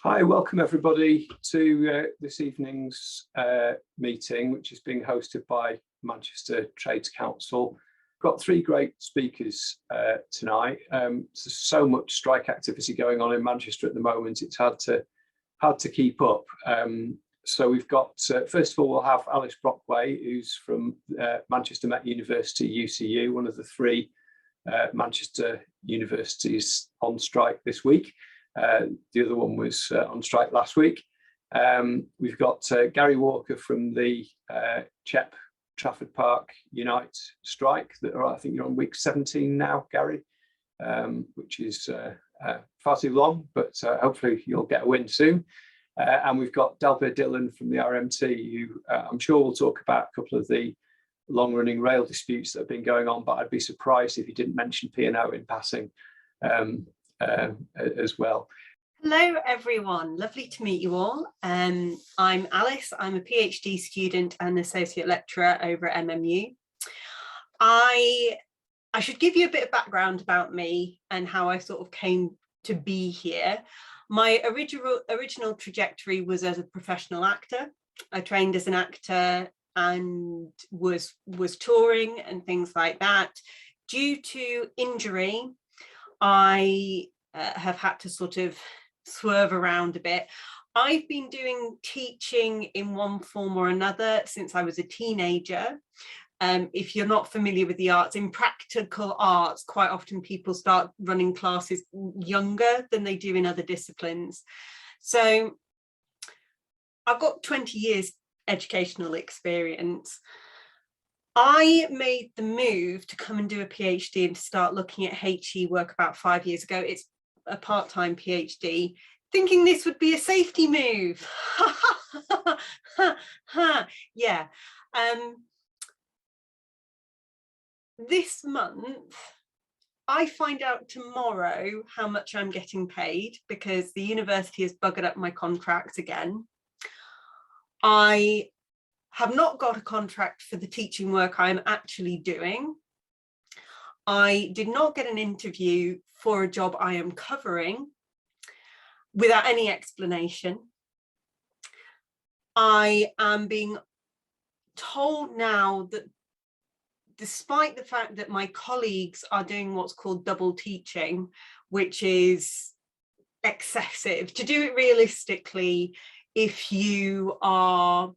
Hi, welcome everybody to this evening's meeting, which is being hosted by Manchester Trades Council. Got three great speakers tonight. There's so much strike activity going on in Manchester at the moment, it's hard to keep up. So we've got, first of all, we'll have Alice Brockway, who's from Manchester Met University, UCU, one of the three Manchester universities on strike this week. The other one was on strike last week. We've got Gary Walker from the CHEP Trafford Park UNITE strike that are, I think you're on week 17 now, Gary, which is far too long, but hopefully you'll get a win soon. And we've got Dalbir Dhillon from the RMT, who I'm sure will talk about a couple of the long-running rail disputes that have been going on, but I'd be surprised if he didn't mention P&O in passing as well. Hello everyone, lovely to meet you all. I'm Alice, I'm a PhD student and associate lecturer over at MMU. I should give you a bit of background about me and how I sort of came to be here. My original trajectory was as a professional actor. I trained as an actor and was touring and things like that. Due to injury, I have had to sort of swerve around a bit. I've been doing teaching in one form or another since I was a teenager. If you're not familiar with the arts, in practical arts, quite often people start running classes younger than they do in other disciplines. So I've got 20 years educational experience. I made the move to come and do a PhD and to start looking at HE work about 5 years ago. It's a part-time PhD, thinking this would be a safety move. Yeah. This month, I find out tomorrow how much I'm getting paid because the university has buggered up my contract again. I have not got a contract for the teaching work I'm actually doing. I did not get an interview for a job I am covering without any explanation. I am being told now that despite the fact that my colleagues are doing what's called double teaching, which is excessive, to do it realistically, if you're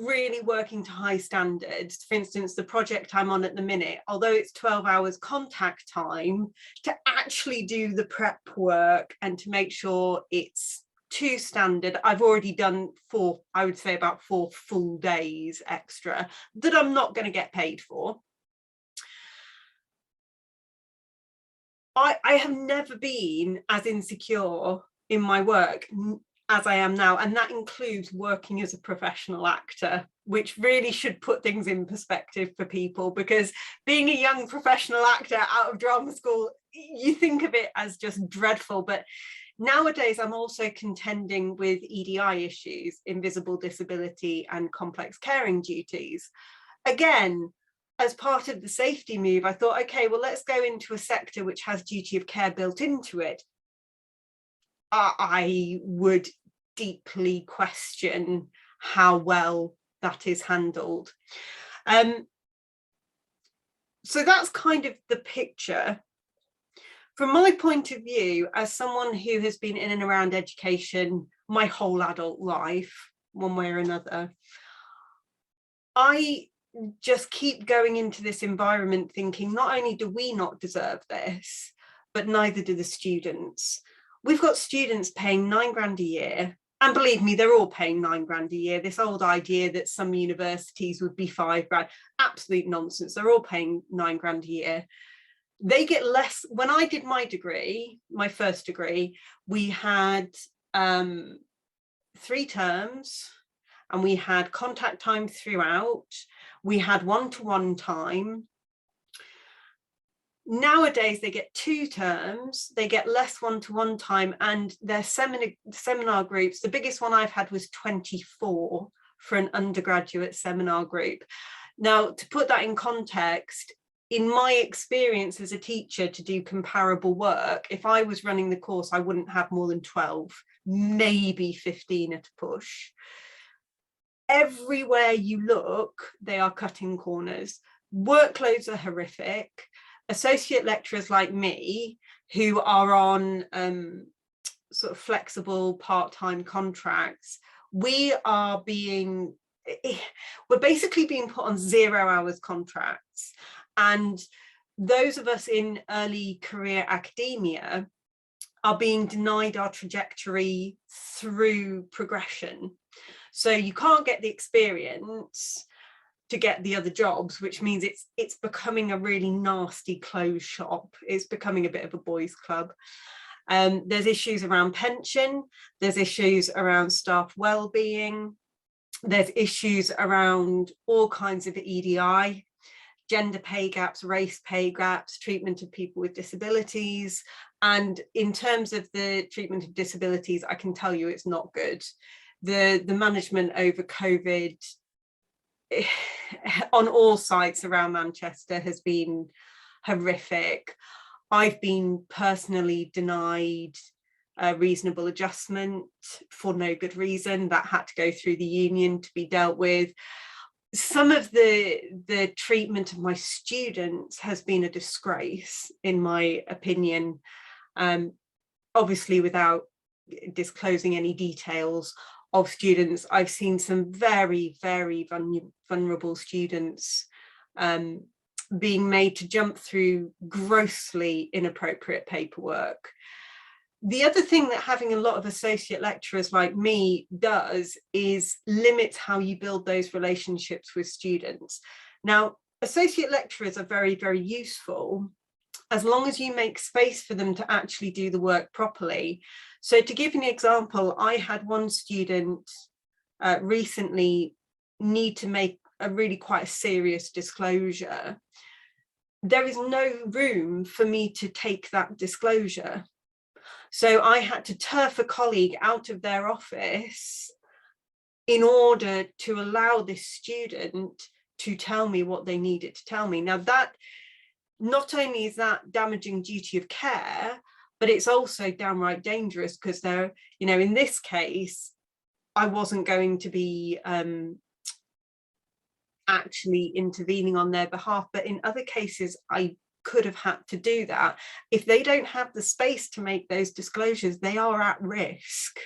really working to high standards, for instance, the project I'm on at the minute, although it's 12 hours contact time, to actually do the prep work and to make sure it's to standard, I've already done I would say about 4 full days extra that I'm not going to get paid for. I have never been as insecure in my work as I am now, and that includes working as a professional actor, which really should put things in perspective for people, because being a young professional actor out of drama school, you think of it as just dreadful, but nowadays I'm also contending with EDI issues, invisible disability and complex caring duties. Again, as part of the safety move, I thought, okay, well, let's go into a sector which has duty of care built into it. I would deeply question how well that is handled. So that's kind of the picture. From my point of view, as someone who has been in and around education my whole adult life, one way or another, I just keep going into this environment thinking not only do we not deserve this, but neither do the students. We've got students paying £9 grand a year, and believe me, they're all paying £9 grand a year. This old idea that some universities would be £5 grand, absolute nonsense. They're all paying £9 grand a year. They get less. When I did my degree, my first degree, we had 3 terms and we had contact time throughout. We had one-to-one time. Nowadays, they get 2 terms, they get less one-to-one time, and their seminar groups, the biggest one I've had was 24 for an undergraduate seminar group. Now, to put that in context, in my experience as a teacher, to do comparable work, if I was running the course, I wouldn't have more than 12, maybe 15 at a push. Everywhere you look, they are cutting corners. Workloads are horrific. Associate lecturers like me, who are on sort of flexible part-time contracts, we're basically being put on 0 hours contracts. And those of us in early career academia are being denied our trajectory through progression. So you can't get the experience to get the other jobs, which means it's becoming a really nasty closed shop. It's becoming a bit of a boys' club. There's issues around pension, there's issues around staff well-being, there's issues around all kinds of EDI, gender pay gaps, race pay gaps, treatment of people with disabilities. And in terms of the treatment of disabilities, I can tell you it's not good. The management over COVID on all sites around Manchester has been horrific. I've been personally denied a reasonable adjustment for no good reason. That had to go through the union to be dealt with. Some of the treatment of my students has been a disgrace, in my opinion, obviously without disclosing any details of students. I've seen some very, very vulnerable students being made to jump through grossly inappropriate paperwork. The other thing that having a lot of associate lecturers like me does is limits how you build those relationships with students. Now, associate lecturers are very, very useful as long as you make space for them to actually do the work properly. So to give you an example, I had one student recently need to make a really quite a serious disclosure. There is no room for me to take that disclosure. So I had to turf a colleague out of their office in order to allow this student to tell me what they needed to tell me. Now, that not only is that damaging duty of care, but it's also downright dangerous, because they're, you know, in this case, I wasn't going to be actually intervening on their behalf, but in other cases, I could have had to do that. If they don't have the space to make those disclosures, they are at risk.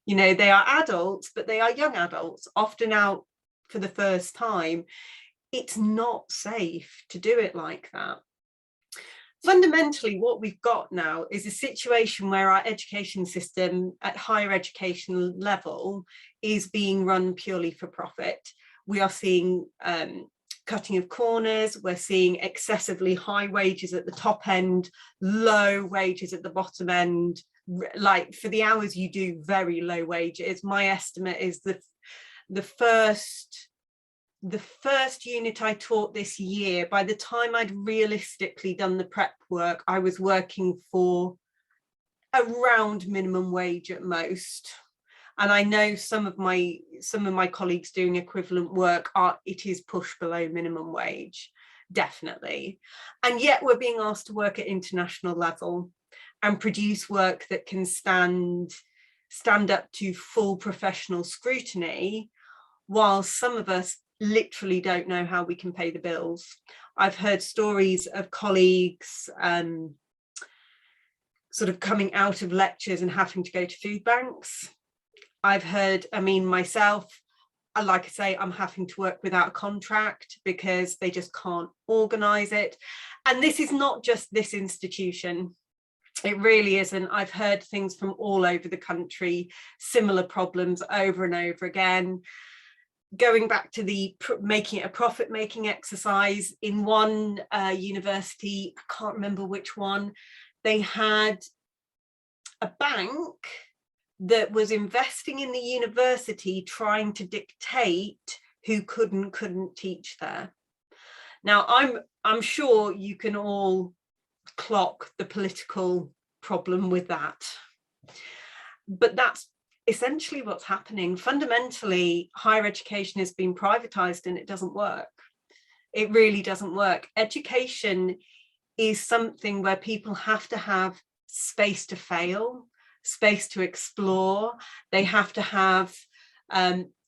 You know, they are adults, but they are young adults, often out for the first time. It's not safe to do it like that. Fundamentally, what we've got now is a situation where our education system at higher education level is being run purely for profit. We are seeing cutting of corners, we're seeing excessively high wages at the top end, low wages at the bottom end, like for the hours you do, very low wages. My estimate is that the first unit I taught this year, by the time I'd realistically done the prep work, I was working for around minimum wage at most. And I know some of my colleagues doing equivalent work it is pushed below minimum wage, definitely. And yet we're being asked to work at international level and produce work that can stand up to full professional scrutiny, while some of us literally don't know how we can pay the bills. I've heard stories of colleagues sort of coming out of lectures and having to go to food banks. I've heard, I mean, myself, like I say, I'm having to work without a contract because they just can't organise it. And this is not just this institution. It really isn't. I've heard things from all over the country, similar problems over and over again. Going back to the making it a profit-making exercise, in one university, I can't remember which one, they had a bank that was investing in the university, trying to dictate who could and couldn't teach there. Now, I'm sure you can all clock the political problem with that, but that's essentially what's happening. Fundamentally, higher education has been privatized and it doesn't work. It really doesn't work. Education is something where people have to have space to fail, space to explore. They have to have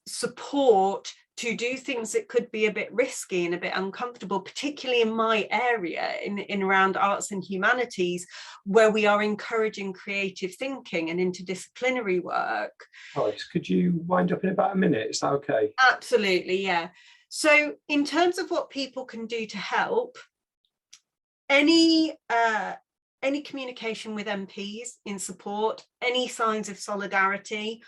support to do things that could be a bit risky and a bit uncomfortable, particularly in my area, in around arts and humanities, where we are encouraging creative thinking and interdisciplinary work. Alice, could you wind up in about a minute? Is that okay? Absolutely, yeah. So in terms of what people can do to help, any communication with MPs in support, any signs of solidarity.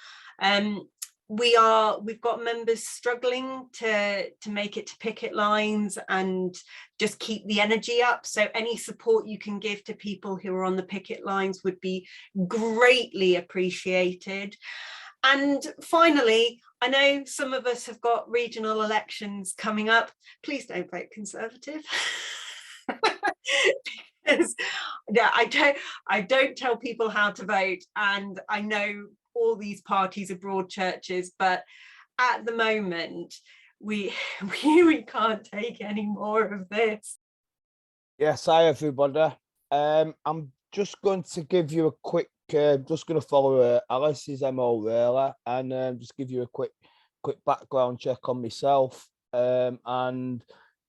We've got members struggling to make it to picket lines and just keep the energy up. So any support you can give to people who are on the picket lines would be greatly appreciated. And finally, I know some of us have got regional elections coming up. Please don't vote Conservative. Because I don't tell people how to vote, and I know all these parties are broad churches, but at the moment we can't take any more of this. Yes, hi everybody. I'm just going to give you a quick, just going to follow Alice's MO really, and just give you a quick background check on myself, and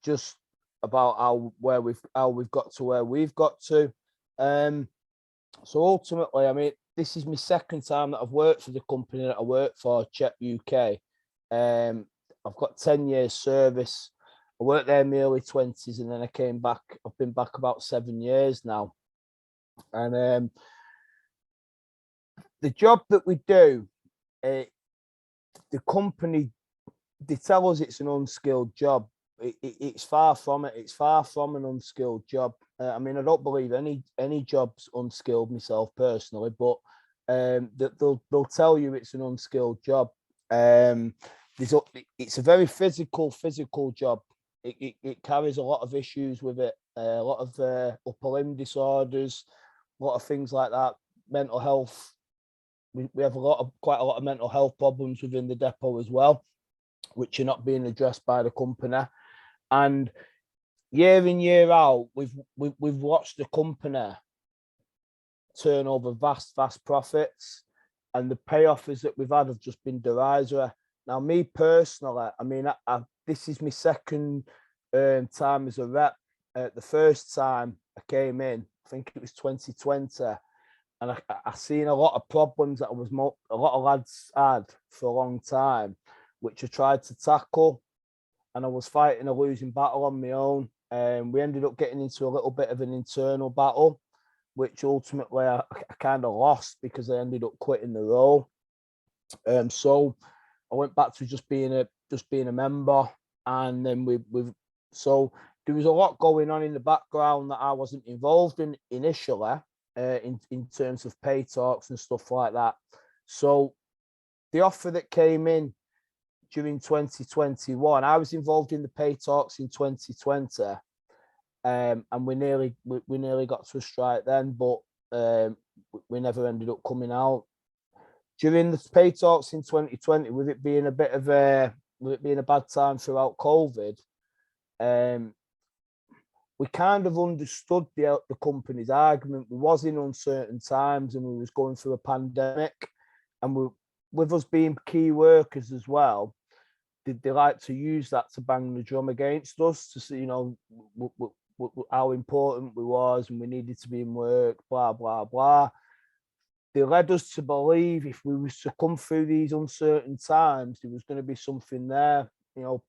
just about how we've got to where we've got to. So ultimately, I mean, this is my second time that I've worked for the company that I work for, CHEP UK. I've got 10 years service. I worked there in my early 20s, and then I came back. I've been back about 7 years now. And the job that we do, the company, they tell us it's an unskilled job. It's far from it. It's far from an unskilled job. I mean, I don't believe any job's unskilled myself personally, but they'll tell you it's an unskilled job. It's a very physical job. It carries a lot of issues with it, a lot of upper limb disorders, a lot of things like that. Mental health. We have quite a lot of mental health problems within the depot as well, which are not being addressed by the company. And year in, year out, we've watched the company turn over vast profits, and the payoffs that we've had have just been derisory. Now, me personally, I mean, this is my second time as a rep. The first time I came in, I think it was 2020, and I seen a lot of problems that a lot of lads had for a long time, which I tried to tackle, and I was fighting a losing battle on my own. And we ended up getting into a little bit of an internal battle, which ultimately I kind of lost because I ended up quitting the role. So I went back to just being a member, and then so there was a lot going on in the background that I wasn't involved in initially, in terms of pay talks and stuff like that. So the offer that came in during 2021, I was involved in the pay talks in 2020, and we nearly got to a strike then, but we never ended up coming out. During the pay talks in 2020, with it being a bad time throughout COVID, we kind of understood the company's argument. We was in uncertain times, and we was going through a pandemic, and with us being key workers as well, they like to use that to bang the drum against us, to see, you know, how important we was and we needed to be in work, blah, blah, blah. They led us to believe if we was to come through these uncertain times, there was going to be something there, you know,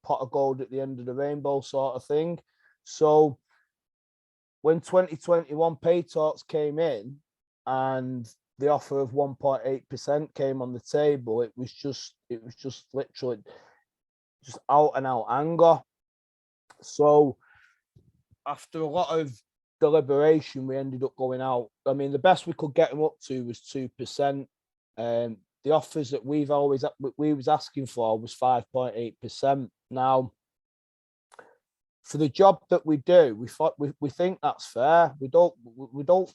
pot of gold at the end of the rainbow sort of thing. So when 2021 pay talks came in and the offer of 1.8% came on the table, it was just literally just out and out anger. So after a lot of deliberation, we ended up going out. I mean, the best we could get them up to was 2%. The offers that we was asking for was 5.8%. Now, for the job that we do, we think that's fair. We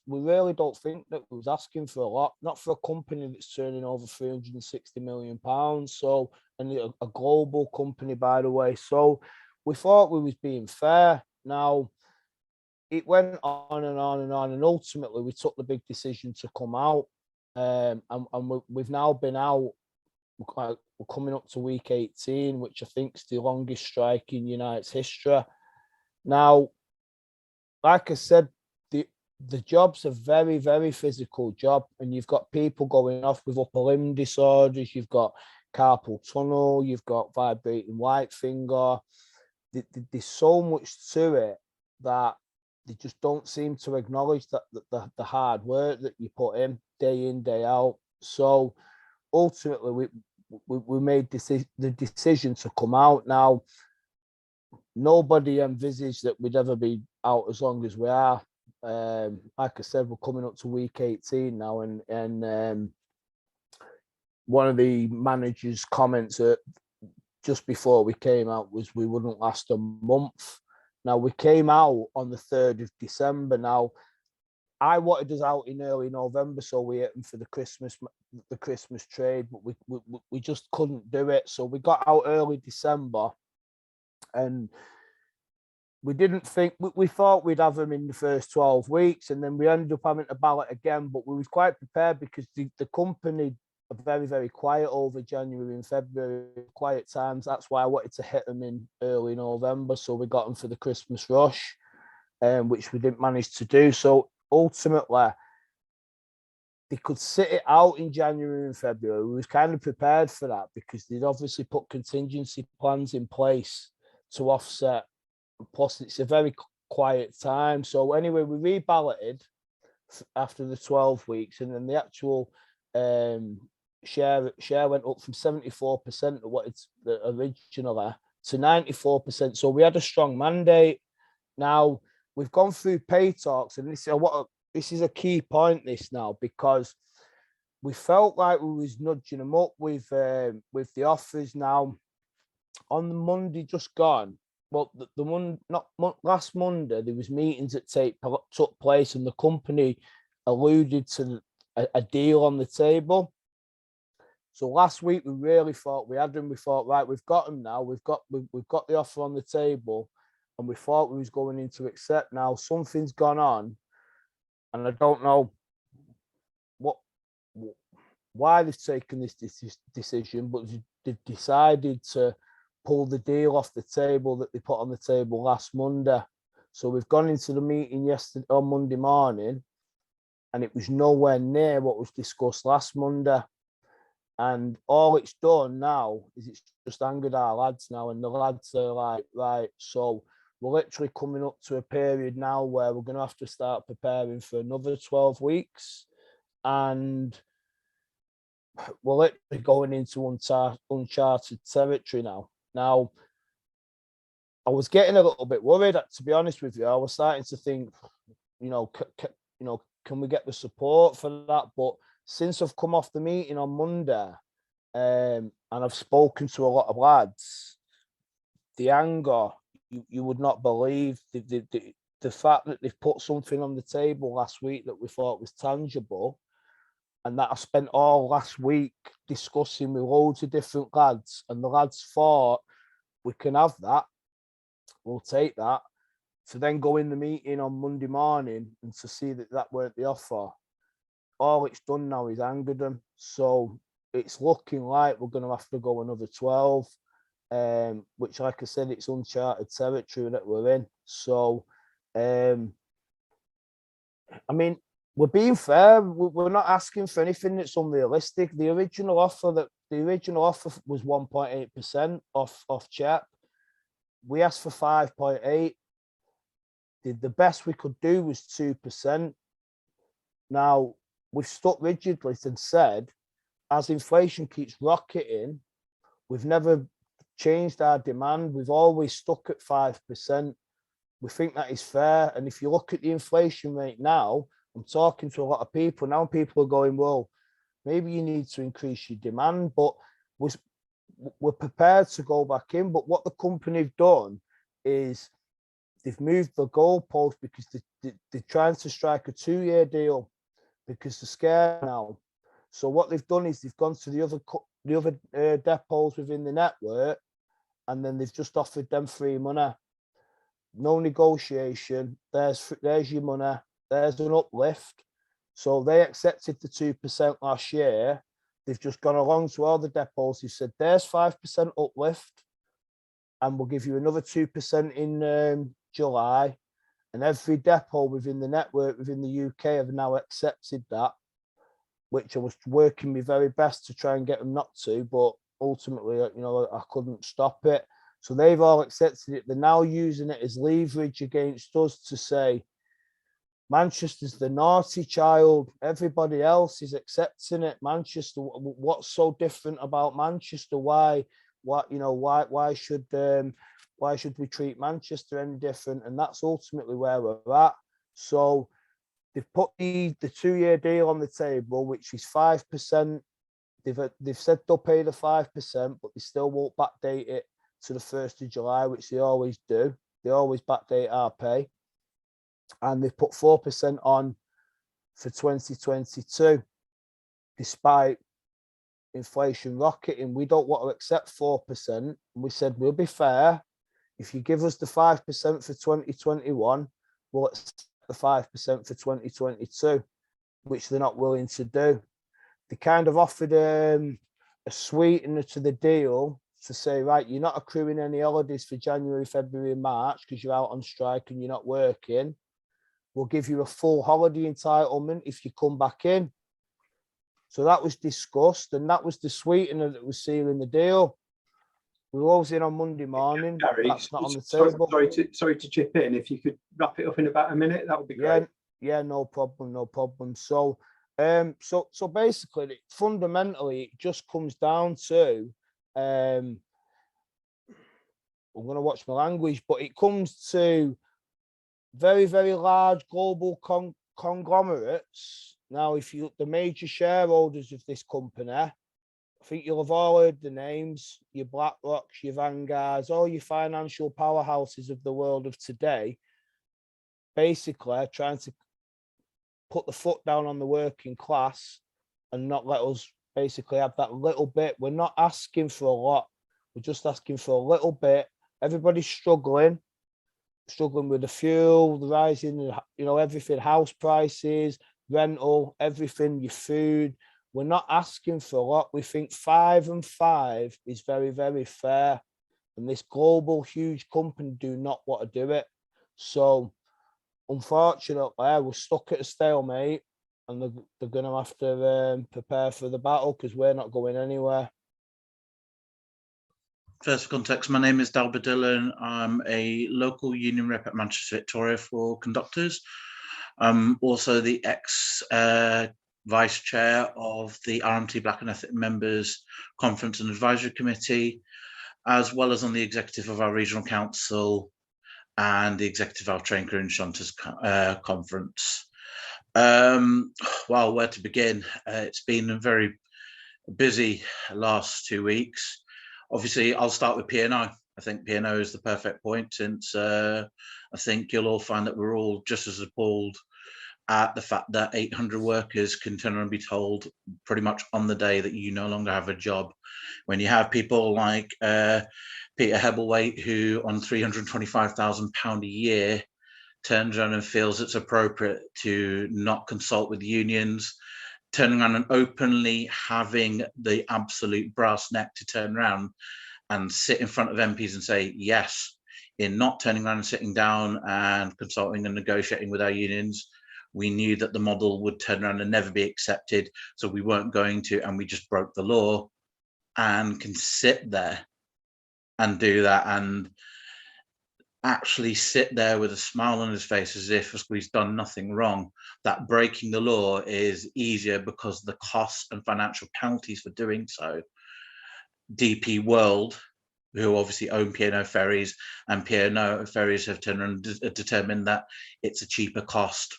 really don't think that we was asking for a lot, not for a company that's turning over £360 million. So, and a global company, by the way. So we thought we was being fair. Now, it went on and on and on, and ultimately we took the big decision to come out. And we've now been out. We're coming up to week 18, which I think is the longest strike in Unite's history. Now, like I said, the job's a very, very physical job, and you've got people going off with upper limb disorders, you've got carpal tunnel, you've got vibrating white finger. There's so much to it that they just don't seem to acknowledge that the hard work that you put in, day out. So ultimately, we made the decision to come out. Now, nobody envisaged that we'd ever be out as long as we are. Like I said, we're coming up to week 18 now, and one of the manager's comments just before we came out was we wouldn't last a month. Now, we came out on the 3rd of December. Now, I wanted us out in early November, so we hit them for the Christmas trade, but we just couldn't do it. So we got out early December, and we didn't think, we thought we'd have them in the first 12 weeks, and then we ended up having to ballot again, but we was quite prepared because the company are very, very quiet over January and February, quiet times. That's why I wanted to hit them in early November. So we got them for the Christmas rush, which we didn't manage to do. So ultimately, they could sit it out in January and February. We was kind of prepared for that because they'd obviously put contingency plans in place to offset. Plus, it's a very quiet time. So anyway, we reballoted after the 12 weeks, and then the actual share went up from 74% of what it's originally to 94%. So we had a strong mandate. Now, we've gone through pay talks, and this is a key point, this now, because we felt like we was nudging them up with the offers. Now, on the Monday just gone, well, last Monday, there was meetings that took place, and the company alluded to a deal on the table. So last week we really thought we had them. We thought, right, we've got them now. We've got the offer on the table, and we thought we was going into accept. Now something's gone on, and I don't know why they've taken this decision, but they've decided to pull the deal off the table that they put on the table last Monday. So we've gone into the meeting yesterday on Monday morning, and it was nowhere near what was discussed last Monday. And all it's done now is it's just angered our lads now, and the lads are like, right, so we're literally coming up to a period now where we're going to have to start preparing for another 12 weeks. And we're literally going into uncharted territory now. Now, I was getting a little bit worried, to be honest with you. I was starting to think, can we get the support for that? But since I've come off the meeting on Monday, and I've spoken to a lot of lads, the anger, you would not believe the fact that they've put something on the table last week that we thought was tangible, and that I spent all last week discussing with loads of different lads, and the lads thought, we can have that, we'll take that, to then go in the meeting on Monday morning and to see that weren't the offer. All it's done now is angered them. So it's looking like we're going to have to go another 12, which, like I said, it's uncharted territory that we're in. So, I mean, we're being fair. We're not asking for anything that's unrealistic. The original offer was 1.8% off CHEP. We asked for 5.8. The best we could do was 2%. Now, we've stuck rigidly and said, as inflation keeps rocketing, we've never changed our demand. We've always stuck at 5%. We think that is fair. And if you look at the inflation rate now, I'm talking to a lot of people. Now people are going, well, maybe you need to increase your demand, but we're prepared to go back in. But what the company have done is they've moved the goalpost because they're trying to strike a 2-year deal because they're scared now. So what they've done is they've gone to the other depots within the network, and then they've just offered them free money. No negotiation. There's your money. There's an uplift. So they accepted the 2% last year. They've just gone along to all the depots. They've said, there's 5% uplift, and we'll give you another 2% in July. And every depot within the network within the UK have now accepted that, which I was working my very best to try and get them not to, but ultimately, you know, I couldn't stop it. So they've all accepted it. They're now using it as leverage against us to say, Manchester's the naughty child. Everybody else is accepting it. Manchester, what's so different about Manchester? Why should we treat Manchester any different? And that's ultimately where we're at. So they've put the 2-year deal on the table, which is 5%. They've said they'll pay the 5%, but they still won't backdate it to the 1st of July, which they always do. They always backdate our pay. And they've put 4% on for 2022, despite inflation rocketing. We don't want to accept 4%. And we said, we'll be fair. If you give us the 5% for 2021, we'll accept the 5% for 2022, which they're not willing to do. They kind of offered a sweetener to the deal to say, right, you're not accruing any holidays for January, February, and March because you're out on strike and you're not working. We'll give you a full holiday entitlement if you come back in. So that was discussed, and that was the sweetener that was sealing the deal. We were always in on Monday morning. Gary, that's not on the table. Sorry to chip in. If you could wrap it up in about a minute, that would be great. Yeah, no problem. So basically, fundamentally, it just comes down to, I'm going to watch my language, but it comes to very, very large global conglomerates. Now, if you look the major shareholders of this company, I think you'll have all heard the names, your BlackRocks, your Vanguards, all your financial powerhouses of the world of today, basically trying to put the foot down on the working class and not let us basically have that little bit. We're not asking for a lot. We're just asking for a little bit. Everybody's struggling with the fuel, the rising, everything, house prices, rental, everything, your food. We're not asking for a lot. We think 5 and 5 is very, very fair. And this global huge company do not want to do it. So unfortunately, we're stuck at a stalemate, and they're going to have to prepare for the battle because we're not going anywhere. First, for context, my name is Dalbir Dhillon. I'm a local union rep at Manchester Victoria for conductors. I'm also the ex-vice chair of the RMT Black and Ethnic Members Conference and Advisory Committee, as well as on the executive of our regional council and the executive of our Train Crew and Shunters Conference. Well, where to begin? It's been a very busy last 2 weeks. Obviously, I'll start with P&O. I think P&O is the perfect point, since I think you'll all find that we're all just as appalled at the fact that 800 workers can turn around and be told pretty much on the day that you no longer have a job. When you have people like Peter Hebbleweight, who on £325,000 a year turns around and feels it's appropriate to not consult with unions, turning around and openly having the absolute brass neck to turn around and sit in front of MPs and say, yes, in not turning around and sitting down and consulting and negotiating with our unions, we knew that the model would turn around and never be accepted, so we weren't going to, and we just broke the law, and can sit there and do that and actually sit there with a smile on his face as if he's done nothing wrong. That breaking the law is easier because the costs and financial penalties for doing so. DP World, who obviously own P&O Ferries, and P&O Ferries have turned around and determined that it's a cheaper cost.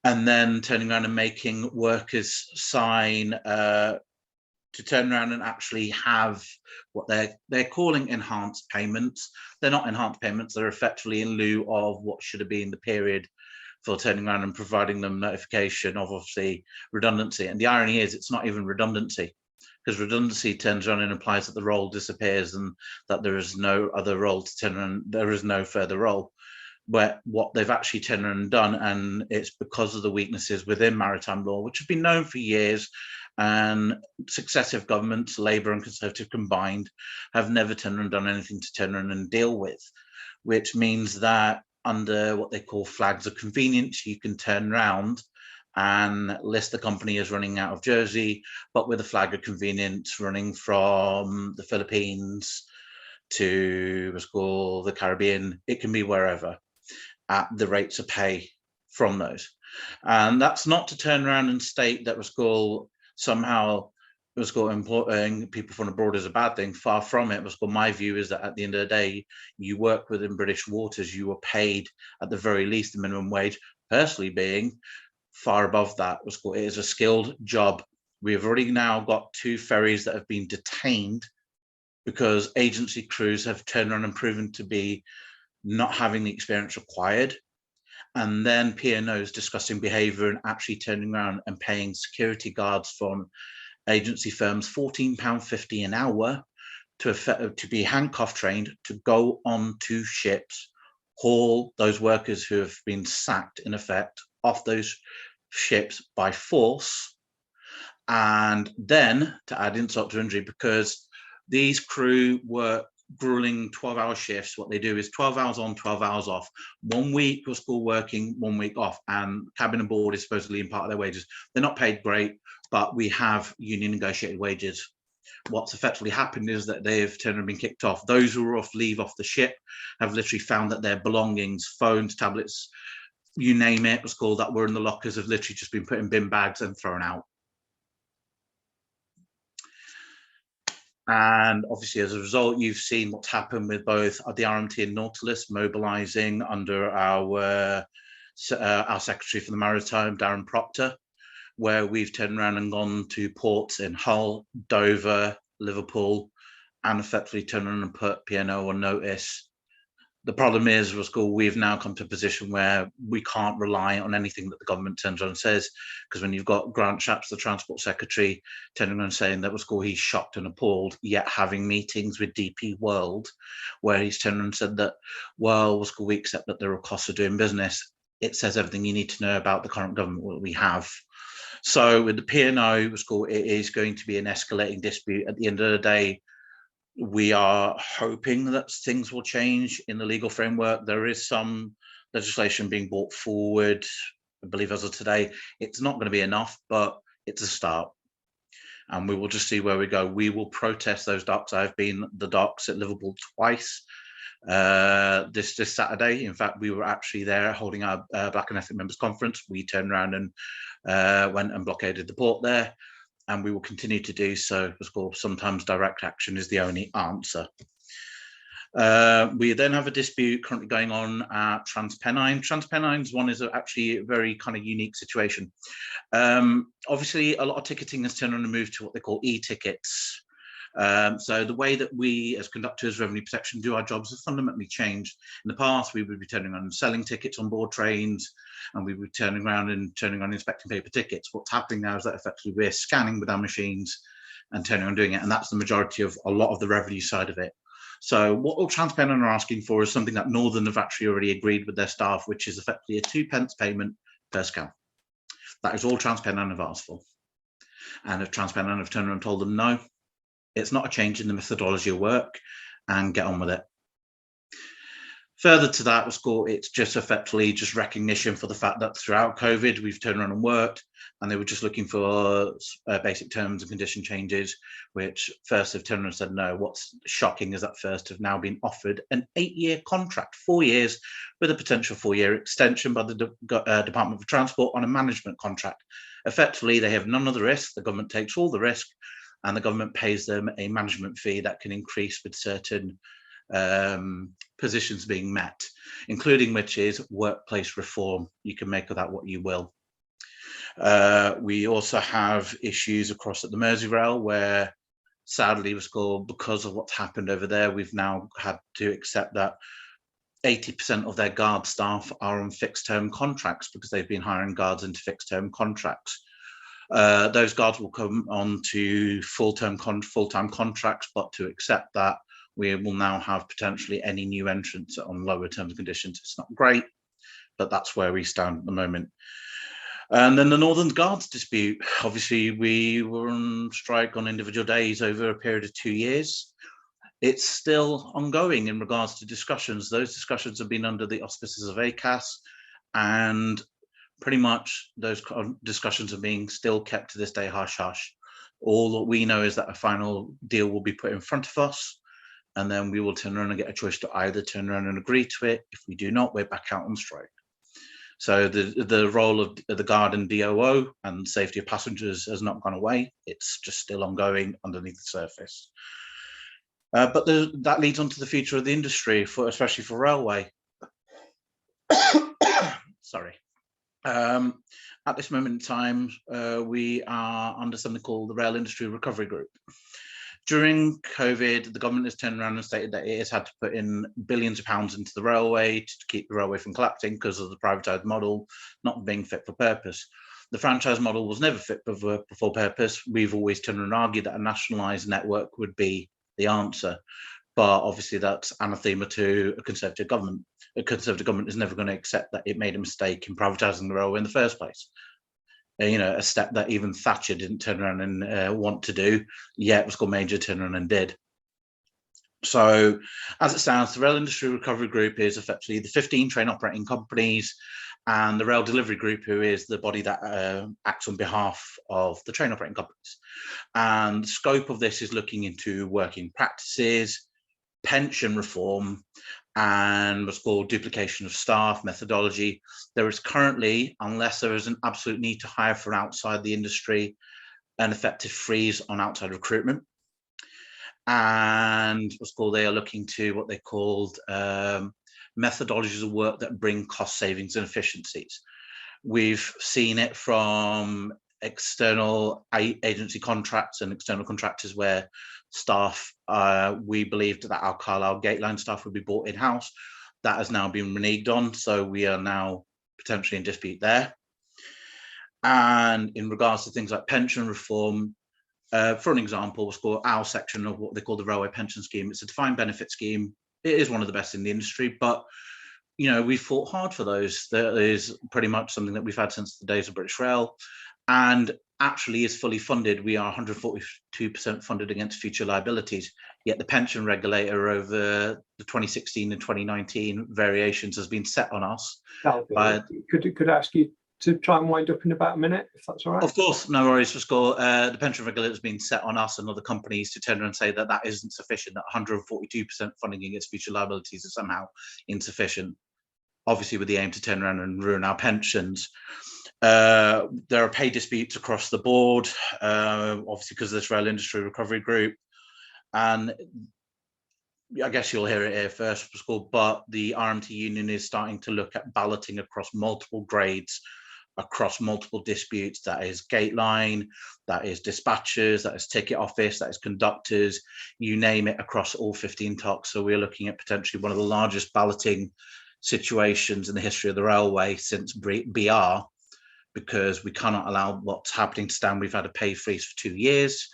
And then turning around and making workers sign to turn around and actually have what they're calling enhanced payments. They're not enhanced payments, they're effectively in lieu of what should have been the period for turning around and providing them notification of obviously redundancy. And the irony is, it's not even redundancy. because redundancy turns around and implies that the role disappears and that there is no other role to turn around, there is no further role. Where what they've actually turned around and done, and it's because of the weaknesses within maritime law, which have been known for years, and successive governments, Labour and Conservative combined, have never turned around and done anything to turn around and deal with, which means that under what they call flags of convenience, you can turn around and list the company as running out of Jersey, but with a flag of convenience running from the Philippines to what's called the Caribbean. It can be wherever at the rates of pay from those. And that's not to turn around and state that was called somehow was called importing people from abroad is a bad thing. Far from it. Was called, my view is that at the end of the day, you work within British waters, you are paid at the very least the minimum wage, personally being far above that. Was called, it is a skilled job. We have already now got 2 ferries that have been detained because agency crews have turned around and proven to be not having the experience required. And then P&O's discussing behaviour and actually turning around and paying security guards from agency firms £14.50 an hour to be handcuff trained to go on to ships, haul those workers who have been sacked in effect off those ships by force. And then to add insult to injury, because these crew work grueling 12-hour shifts. What they do is 12 hours on, 12 hours off. 1 week was school working, 1 week off, and cabin and board is supposedly in part of their wages. They're not paid great, but we have union negotiated wages. What's effectively happened is that they've turned and been kicked off. Those who are off leave off the ship have literally found that their belongings, phones, tablets, you name it, was called, that were in the lockers have literally just been put in bin bags and thrown out. And obviously, as a result, you've seen what's happened with both the RMT and Nautilus mobilising under our Secretary for the Maritime, Darren Proctor, where we've turned around and gone to ports in Hull, Dover, Liverpool, and effectively turned around and put P&O on notice. The problem is, we've now come to a position where we can't rely on anything that the government turns around and says, because when you've got Grant Shapps, the Transport Secretary, turning around and saying that he's shocked and appalled, yet having meetings with DP World, where he's turned around and said that, well, we accept that there are costs of doing business. It says everything you need to know about the current government that we have. So with the P&O, it is going to be an escalating dispute. At the end of the day, we are hoping that things will change in the legal framework. There is some legislation being brought forward, I believe as of today. It's not going to be enough, but it's a start. And we will just see where we go. We will protest those docks. I've been the docks at Liverpool twice this Saturday. In fact, we were actually there holding our Black and Ethnic Members Conference. We turned around and went and blockaded the port there. And we will continue to do so, because sometimes direct action is the only answer. We then have a dispute currently going on at Transpennine. Transpennines one is actually a very kind of unique situation. Obviously, a lot of ticketing has turned on and moved to what they call e-tickets. So the way that we as conductors, revenue protection, do our jobs has fundamentally changed. In the past, we would be turning around and selling tickets on board trains, and we would be turning around and inspecting paper tickets. What's happening now is that effectively we're scanning with our machines and turning around and doing it, and that's the majority of a lot of the revenue side of it. So what all Transpennine are asking for is something that Northern have actually already agreed with their staff, which is effectively a 2p payment per scan. That is all Transpennine have asked for. And if Transpennine have turned around and told them no, it's not a change in the methodology of work, and get on with it. Further to that, it's just effectively just recognition for the fact that throughout COVID, we've turned around and worked, and they were just looking for basic terms and condition changes, which first have turned around and said no. What's shocking is that first have now been offered an 8-year contract, 4 years, with a potential 4-year extension by the Department for Transport on a management contract. Effectively, they have none of the risk. The government takes all the risk, and the government pays them a management fee that can increase with certain positions being met, including which is workplace reform. You can make of that what you will. We also have issues across at the Merseyrail, where sadly because of what's happened over there, we've now had to accept that 80% of their guard staff are on fixed term contracts because they've been hiring guards into fixed term contracts. Those guards will come on to full-time contracts, but to accept that, we will now have potentially any new entrants on lower terms and conditions. It's not great, but that's where we stand at the moment. And then the Northern Guards dispute. Obviously, we were on strike on individual days over a period of 2 years. It's still ongoing in regards to discussions. Those discussions have been under the auspices of ACAS, and pretty much those discussions are being still kept to this day hush-hush. All that we know is that a final deal will be put in front of us, and then we will turn around and get a choice to either turn around and agree to it. If we do not, we're back out on strike. So the role of the Guard and DOO and safety of passengers has not gone away. It's just still ongoing underneath the surface. But that leads on to the future of the industry, especially for railway. Sorry. At this moment in time, we are under something called the Rail Industry Recovery Group. During COVID, the government has turned around and stated that it has had to put in billions of pounds into the railway to keep the railway from collapsing because of the privatised model not being fit for purpose. The franchise model was never fit for purpose. We've always turned around and argued that a nationalised network would be the answer. But obviously that's anathema to a Conservative government. A Conservative government is never going to accept that it made a mistake in privatising the railway in the first place. You know, a step that even Thatcher didn't turn around and want to do, yet Moscow Major turned around and did. So as it stands, the Rail Industry Recovery Group is effectively the 15 train operating companies and the Rail Delivery Group, who is the body that acts on behalf of the train operating companies. And the scope of this is looking into working practices, pension reform, and what's called duplication of staff, methodology. There is currently, unless there is an absolute need to hire from outside the industry, an effective freeze on outside recruitment. And what's called, they are looking to what they called methodologies of work that bring cost savings and efficiencies. We've seen it from external agency contracts and external contractors where staff, we believed that our Carlisle Gateline staff would be brought in-house. That has now been reneged on, so we are now potentially in dispute there. And in regards to things like pension reform, for an example, what's called our section of what they call the Railway Pension Scheme. It's a defined benefit scheme. It is one of the best in the industry, but you know, we fought hard for those. That is pretty much something that we've had since the days of British Rail, and actually is fully funded. We are 142% funded against future liabilities, yet the pension regulator over the 2016 and 2019 variations has been set on us. Could I ask you to try and wind up in about a minute, if that's all right? Of course, no worries. The pension regulator has been set on us and other companies to turn around and say that that isn't sufficient, that 142% funding against future liabilities is somehow insufficient, obviously with the aim to turn around and ruin our pensions. There are pay disputes across the board, obviously because of this Rail Industry Recovery Group. And I guess you'll hear it here first, but the RMT union is starting to look at balloting across multiple grades, across multiple disputes. That is gate line, that is dispatchers, that is ticket office, that is conductors, you name it, across all 15 TOCs. So we're looking at potentially one of the largest balloting situations in the history of the railway since BR, because we cannot allow what's happening to stand. We've had a pay freeze for 2 years,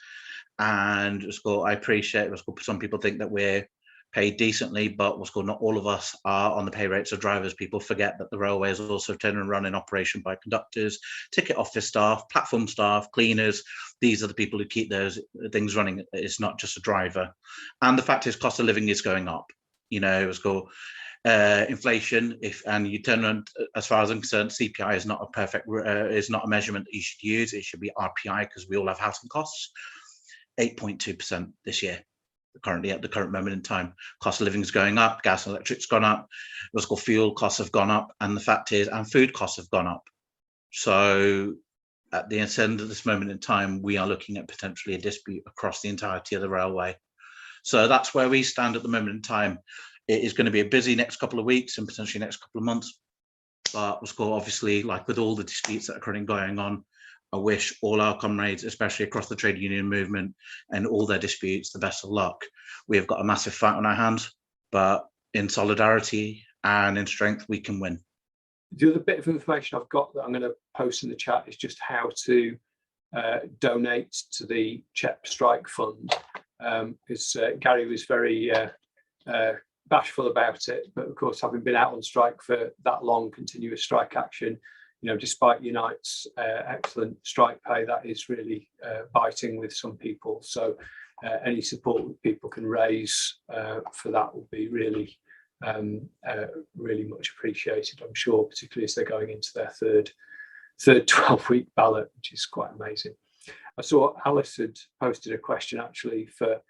and I appreciate some people think that we're paid decently, but not all of us are on the pay rates of drivers. People forget that the railway is also turned and run in operation by conductors, ticket office staff, platform staff, cleaners. These are the people who keep those things running. It's not just a driver. And the fact is, cost of living is going up. You know, inflation. And you turn around, as far as I'm concerned, CPI is not a is not a measurement that you should use. It should be RPI, because we all have housing costs. 8.2% this year. Currently, at the current moment in time, cost of living is going up, gas and electric's gone up, fuel costs have gone up, and the fact is, and food costs have gone up. So at the end of this moment in time, we are looking at potentially a dispute across the entirety of the railway. So that's where we stand at the moment in time. It is going to be a busy next couple of weeks and potentially next couple of months. But obviously, like with all the disputes that are currently going on, I wish all our comrades, especially across the trade union movement and all their disputes, the best of luck. We have got a massive fight on our hands, but in solidarity and in strength, we can win. The other bit of information I've got that I'm going to post in the chat is just how to donate to the CHEP strike fund. Because Gary was very bashful about it, but of course, having been out on strike for that long, continuous strike action, despite UNITE's excellent strike pay, that is really biting with some people. So any support that people can raise for that will be really, really much appreciated, I'm sure, particularly as they're going into their third 12-week ballot, which is quite amazing. I saw Alice had posted a question actually for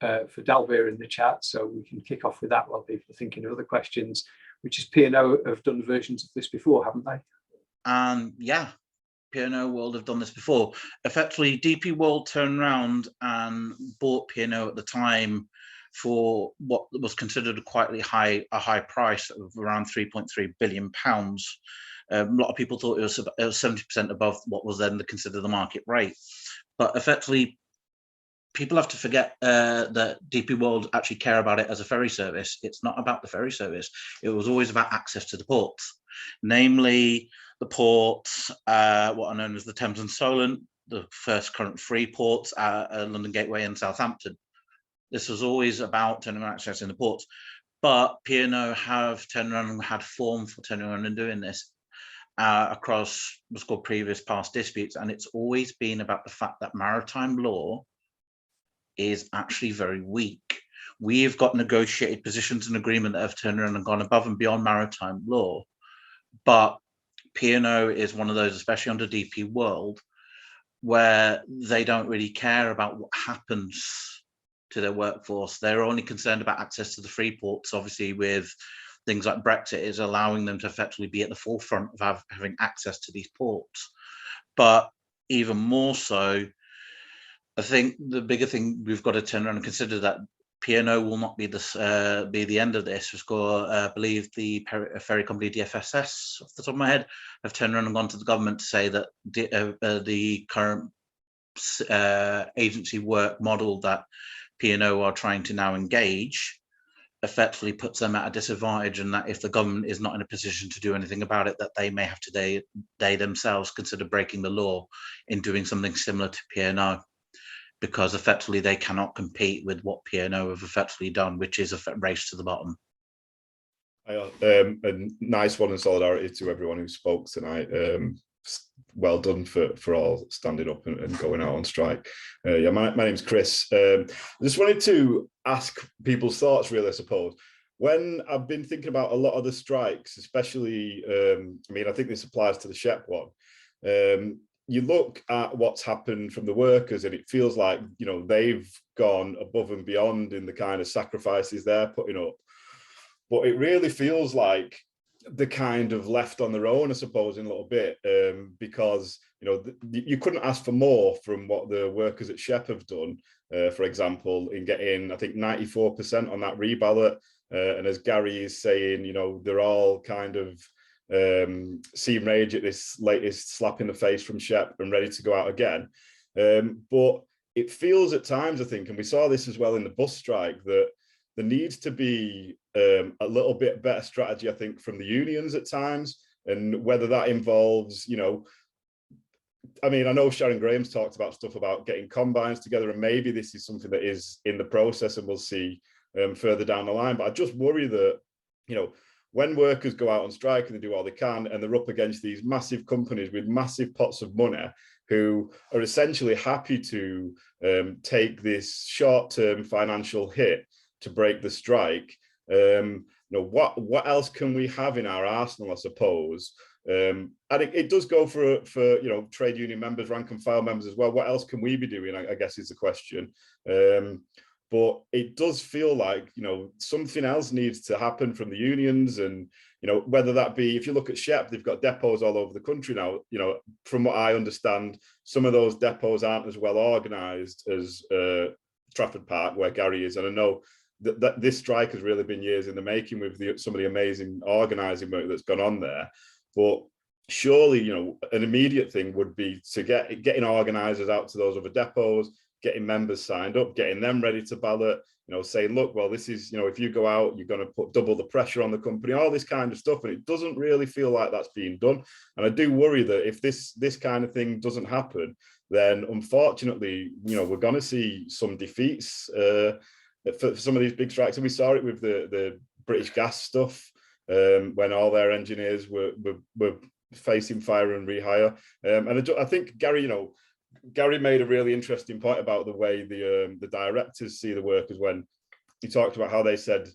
Dalbir in the chat, so we can kick off with that while people are thinking of other questions, which is P&O have done versions of this before, haven't they? Yeah, P&O World have done this before. Effectively, DP World turned around and bought P&O at the time for what was considered a high price of around £3.3 billion. A lot of people thought it was 70% above what was then considered the market rate. But effectively, people have to forget that DP World actually care about it as a ferry service. It's not about the ferry service. It was always about access to the ports, namely the ports, what are known as the Thames and Solent, the first current free ports, London Gateway and Southampton. This was always about turning around accessing the ports. But P&O have turned around and had form for turning around and doing this across what's called previous past disputes. And it's always been about the fact that maritime law is actually very weak. We've got negotiated positions and agreement that have turned around and gone above and beyond maritime law. But P&O is one of those, especially under DP World, where they don't really care about what happens to their workforce. They're only concerned about access to the free ports. Obviously, with things like Brexit, is allowing them to effectively be at the forefront of having access to these ports. But even more so, I think the bigger thing we've got to turn around and consider that P&O will not be the end of this. I believe the ferry company DFSS, off the top of my head, have turned around and gone to the government to say that the current agency work model that P&O are trying to now engage effectively puts them at a disadvantage, and that if the government is not in a position to do anything about it, that they may have to they themselves consider breaking the law in doing something similar to P&O, because effectively they cannot compete with what P&O have effectively done, which is a race to the bottom. A nice one in solidarity to everyone who spoke tonight. Well done for all standing up and going out on strike. Yeah, my name's Chris. I just wanted to ask people's thoughts, really, I suppose. When I've been thinking about a lot of the strikes, especially, I think this applies to the CHEP one. You look at what's happened from the workers and it feels like, they've gone above and beyond in the kind of sacrifices they're putting up. But it really feels like the kind of left on their own, I suppose, in a little bit, because, you couldn't ask for more from what the workers at CHEP have done, for example, in getting, I think, 94% on that reballot. And as Gary is saying, they're all kind of seeing rage at this latest slap in the face from CHEP and ready to go out again. But it feels at times, I think, and we saw this as well in the bus strike, that there needs to be a little bit better strategy, I think, from the unions at times, and whether that involves, I know Sharon Graham's talked about stuff about getting combines together, and maybe this is something that is in the process and we'll see further down the line. But I just worry that, when workers go out on strike and they do all they can, and they're up against these massive companies with massive pots of money who are essentially happy to take this short-term financial hit to break the strike, what else can we have in our arsenal, I suppose? And it does go for trade union members, rank and file members as well. What else can we be doing, I guess, is the question. But it does feel like, something else needs to happen from the unions, and, whether that be, if you look at CHEP, they've got depots all over the country now. From what I understand, some of those depots aren't as well organised as Trafford Park, where Gary is. And I know that this strike has really been years in the making with some of the amazing organising work that's gone on there. But surely, you know, an immediate thing would be to getting organisers out to those other depots, getting members signed up, getting them ready to ballot, you know, saying, look, well, this is, you know, if you go out, you're going to put double the pressure on the company, all this kind of stuff. And it doesn't really feel like that's being done. And I do worry that if this kind of thing doesn't happen, then unfortunately, you know, we're going to see some defeats for some of these big strikes. And we saw it with the British Gas stuff when all their engineers were facing fire and rehire. And I think Gary, you know, Gary made a really interesting point about the way the directors see the workers when he talked about how they said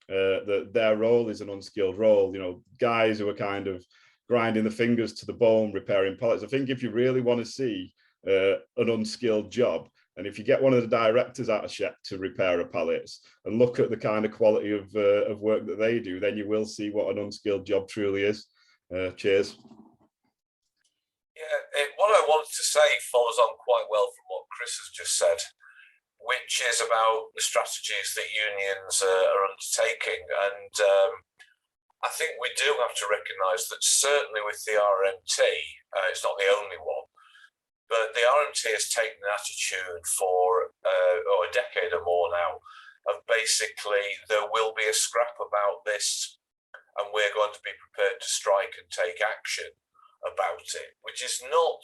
that their role is an unskilled role. You know, guys who are kind of grinding the fingers to the bone, repairing pallets. I think if you really want to see an unskilled job, and if you get one of the directors out of CHEP to repair a pallets and look at the kind of quality of work that they do, then you will see what an unskilled job truly is. Cheers. Yeah, what I wanted to say follows on quite well from what Chris has just said, which is about the strategies that unions are undertaking. And I think we do have to recognise that certainly with the RMT, it's not the only one, but the RMT has taken an attitude for a decade or more now of basically there will be a scrap about this and we're going to be prepared to strike and take action about it, which is not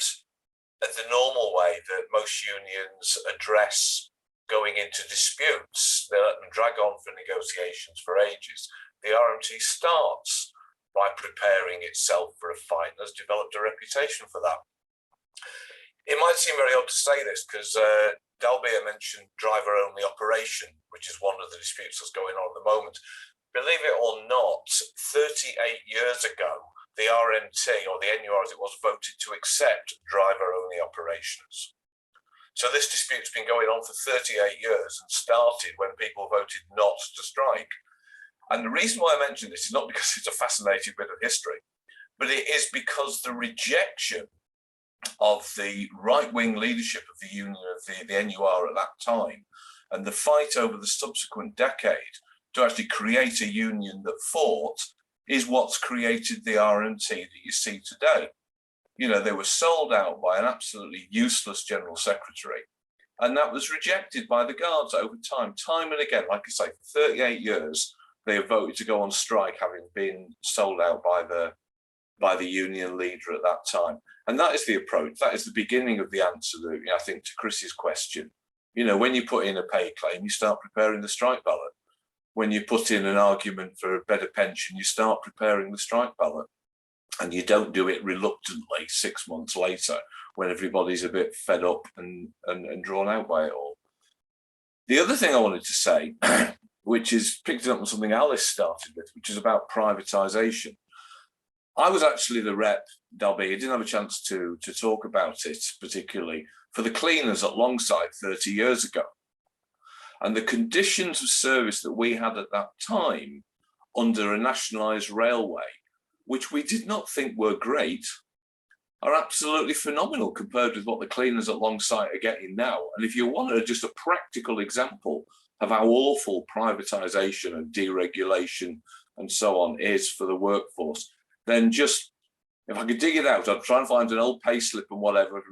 the normal way that most unions address going into disputes. They let them drag on for negotiations for ages. The RMT starts by preparing itself for a fight and has developed a reputation for that. It might seem very odd to say this because Dalbir mentioned driver-only operation, which is one of the disputes that's going on at the moment. Believe it or not, 38 years ago, the RMT, or the NUR as it was, voted to accept driver-only operations. So this dispute's been going on for 38 years and started when people voted not to strike. And the reason why I mention this is not because it's a fascinating bit of history, but it is because the rejection of the right-wing leadership of the union of the NUR at that time and the fight over the subsequent decade to actually create a union that fought is what's created the RMT that you see today. You know, they were sold out by an absolutely useless general secretary, and that was rejected by the guards over time and again. Like I say, for 38 years, they have voted to go on strike, having been sold out by the union leader at that time. And that is the approach. That is the beginning of the answer, I think, to Chris's question. You know, when you put in a pay claim, you start preparing the strike ballot. When you put in an argument for a better pension, you start preparing the strike ballot. And you don't do it reluctantly 6 months later when everybody's a bit fed up and drawn out by it all. The other thing I wanted to say, which is picking up on something Alice started with, which is about privatisation. I was actually the rep, Dalbir, didn't have a chance to talk about it particularly, for the cleaners at Longside 30 years ago. And the conditions of service that we had at that time under a nationalised railway, which we did not think were great, are absolutely phenomenal compared with what the cleaners at Longside are getting now. And if you wanted just a practical example of how awful privatisation and deregulation and so on is for the workforce, then just, if I could dig it out, I'd try and find an old pay slip and whatever,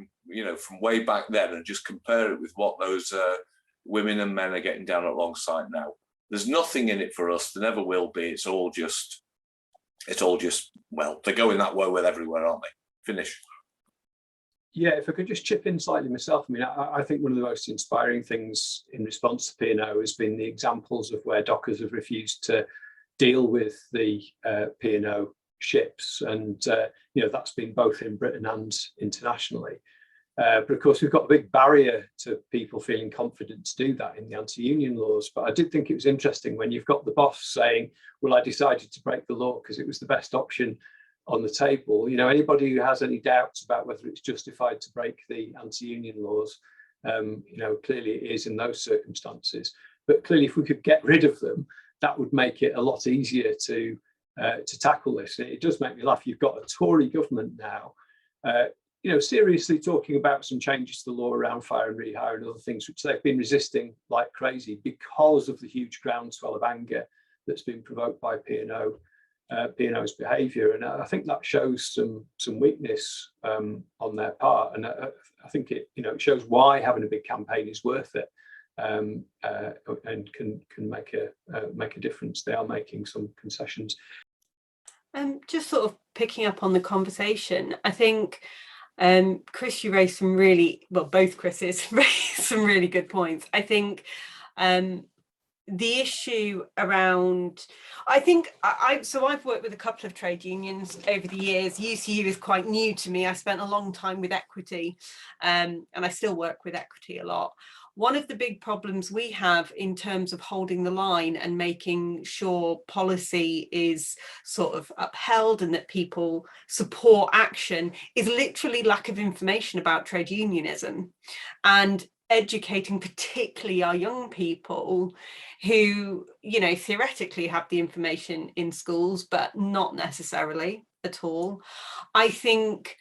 from way back then and just compare it with what those women and men are getting down at Longside now. There's nothing in it for us. There never will be. It's all just, well, they're going that way with everywhere, aren't they? Finish. Yeah, if I could just chip in slightly myself. I mean, I think one of the most inspiring things in response to P&O has been the examples of where dockers have refused to deal with the P&O ships, and that's been both in Britain and internationally. But of course, we've got a big barrier to people feeling confident to do that in the anti-union laws. But I did think it was interesting when you've got the boss saying, well, I decided to break the law because it was the best option on the table. You know, anybody who has any doubts about whether it's justified to break the anti-union laws, clearly it is in those circumstances. But clearly, if we could get rid of them, that would make it a lot easier to tackle this. It does make me laugh. You've got a Tory government now, seriously talking about some changes to the law around fire and rehire and other things, which they've been resisting like crazy because of the huge groundswell of anger that's been provoked by P&O P&O's behaviour, and I think that shows some weakness on their part, and I think it it shows why having a big campaign is worth it, and can make a difference. They are making some concessions. Just sort of picking up on the conversation, I think Chris, you raised some both Chris's raised some really good points. I think the issue around, I've worked with a couple of trade unions over the years. UCU is quite new to me. I spent a long time with equity, and I still work with equity a lot. One of the big problems we have in terms of holding the line and making sure policy is sort of upheld and that people support action is literally lack of information about trade unionism, and educating particularly our young people who, theoretically have the information in schools, but not necessarily at all. I think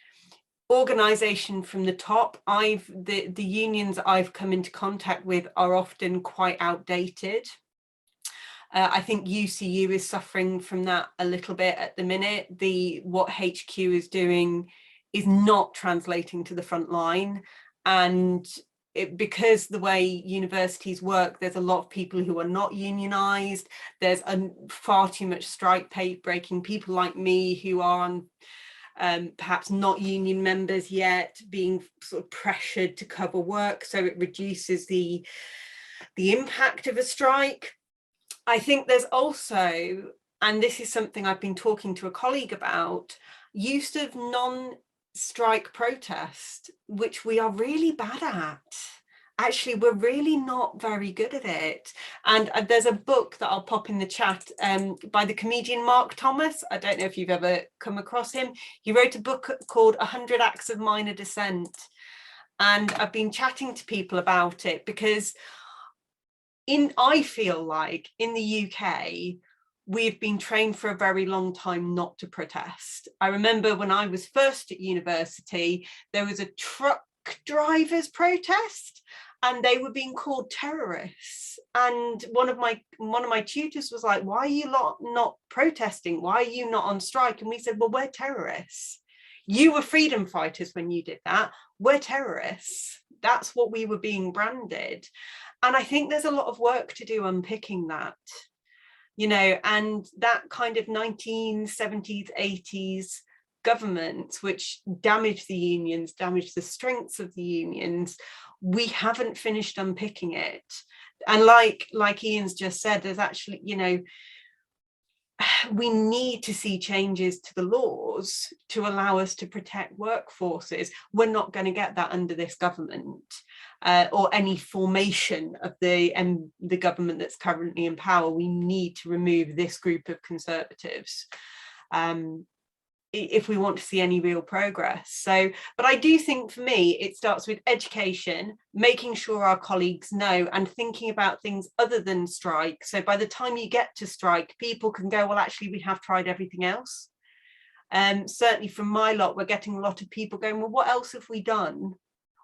organisation from the top, the unions I've come into contact with are often quite outdated. I think UCU is suffering from that a little bit at the minute. What HQ is doing is not translating to the front line, and because the way universities work, there's a lot of people who are not unionised. There's far too much strike breaking. People like me who are on perhaps not union members yet, being sort of pressured to cover work, so it reduces the impact of a strike. I think there's also, and this is something I've been talking to a colleague about, use of non-strike protest, which we are really bad at. Actually, we're really not very good at it. And there's a book that I'll pop in the chat by the comedian Mark Thomas. I don't know if you've ever come across him. He wrote a book called 100 Acts of Minor Dissent. And I've been chatting to people about it because I feel like in the UK, we've been trained for a very long time not to protest. I remember when I was first at university, there was a truck drivers protest and they were being called terrorists, and one of my tutors was like, why are you not protesting, why are you not on strike? And we said, well, we're terrorists. You were freedom fighters when you did that. We're terrorists. That's what we were being branded. And I think there's a lot of work to do unpicking that, and that kind of 1970s 80s governments which damaged the unions, damaged the strengths of the unions, we haven't finished unpicking it. And like Ian's just said, there's actually, we need to see changes to the laws to allow us to protect workforces. We're not going to get that under this government or any formation of the government that's currently in power. We need to remove this group of Conservatives if we want to see any real progress. So, but I do think for me, it starts with education, making sure our colleagues know and thinking about things other than strike. So by the time you get to strike, people can go, well, actually, we have tried everything else. Certainly from my lot, we're getting a lot of people going, well, what else have we done?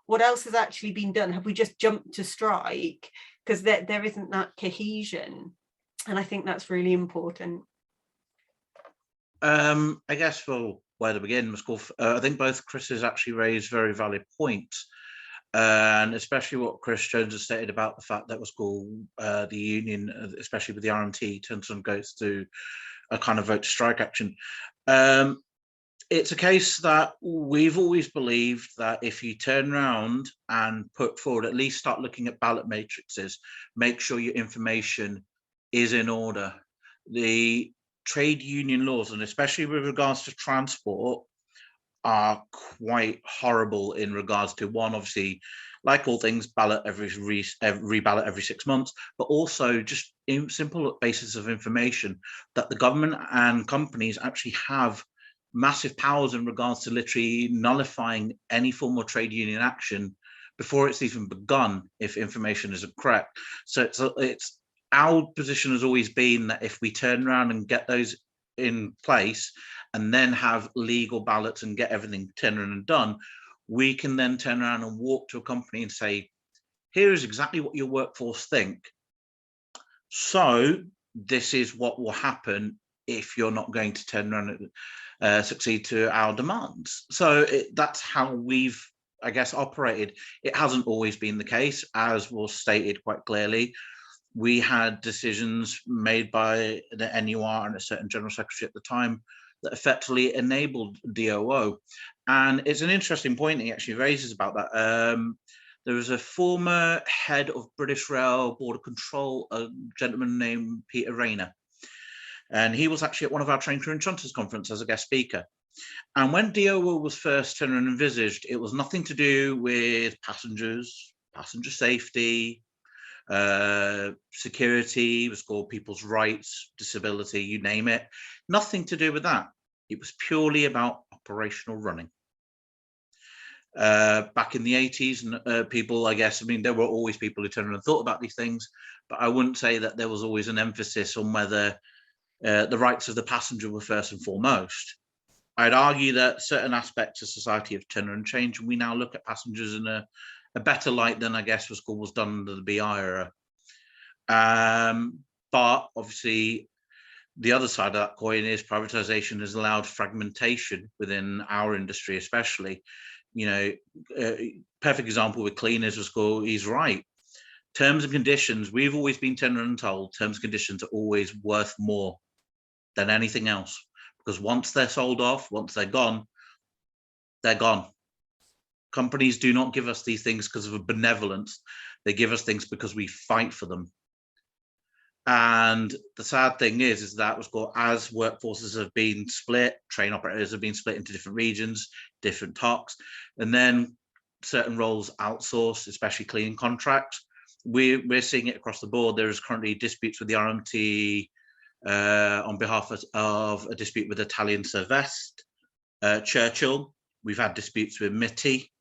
What else has actually been done? Have we just jumped to strike? Because there isn't that cohesion. And I think that's really important. I guess where to begin, I think both Chris's actually raised very valid points, and especially what Chris Jones has stated about the fact that the union, especially with the RMT, turns and goes to a kind of vote to strike action. It's a case that we've always believed that if you turn around and put forward, at least start looking at ballot matrices, make sure your information is in order. The trade union laws, and especially with regards to transport, are quite horrible in regards to, one, obviously, like all things, ballot reballot every 6 months, but also just in simple basis of information that the government and companies actually have massive powers in regards to literally nullifying any form of trade union action before it's even begun if information isn't correct. So it's our position has always been that if we turn around and get those in place and then have legal ballots and get everything turned and done, we can then turn around and walk to a company and say, here is exactly what your workforce think. So this is what will happen if you're not going to turn around and succeed to our demands. So that's how we've, I guess, operated. It hasn't always been the case, as was stated quite clearly. We had decisions made by the NUR and a certain general secretary at the time that effectively enabled DOO. And it's an interesting point he actually raises about that. There was a former head of British Rail Border Control, a gentleman named Peter Rayner. And he was actually at one of our Train Crew and Shunters conference as a guest speaker. And when DOO was first turned and envisaged, it was nothing to do with passengers, passenger safety, security, it was called people's rights, disability, you name it. Nothing to do with that. It was purely about operational running. Back in the 80s, and people, I guess, I mean, there were always people who turned around and thought about these things, but I wouldn't say that there was always an emphasis on whether the rights of the passenger were first and foremost. I'd argue that certain aspects of society have turned and changed, and we now look at passengers in a better light than I guess was done under the BI era. But obviously, the other side of that coin is privatization has allowed fragmentation within our industry, especially. You know, perfect example with cleaners was called, he's right. Terms and conditions, we've always been turned and told terms and conditions are always worth more than anything else. Because once they're sold off, once they're gone, they're gone. Companies do not give us these things because of a benevolence. They give us things because we fight for them. And the sad thing is that was called, as workforces have been split, train operators have been split into different regions, different TOCs, and then certain roles outsourced, especially cleaning contracts. We're seeing it across the board. There is currently disputes with the RMT on behalf of a dispute with Italian Servest, Churchill. We've had disputes with MITI.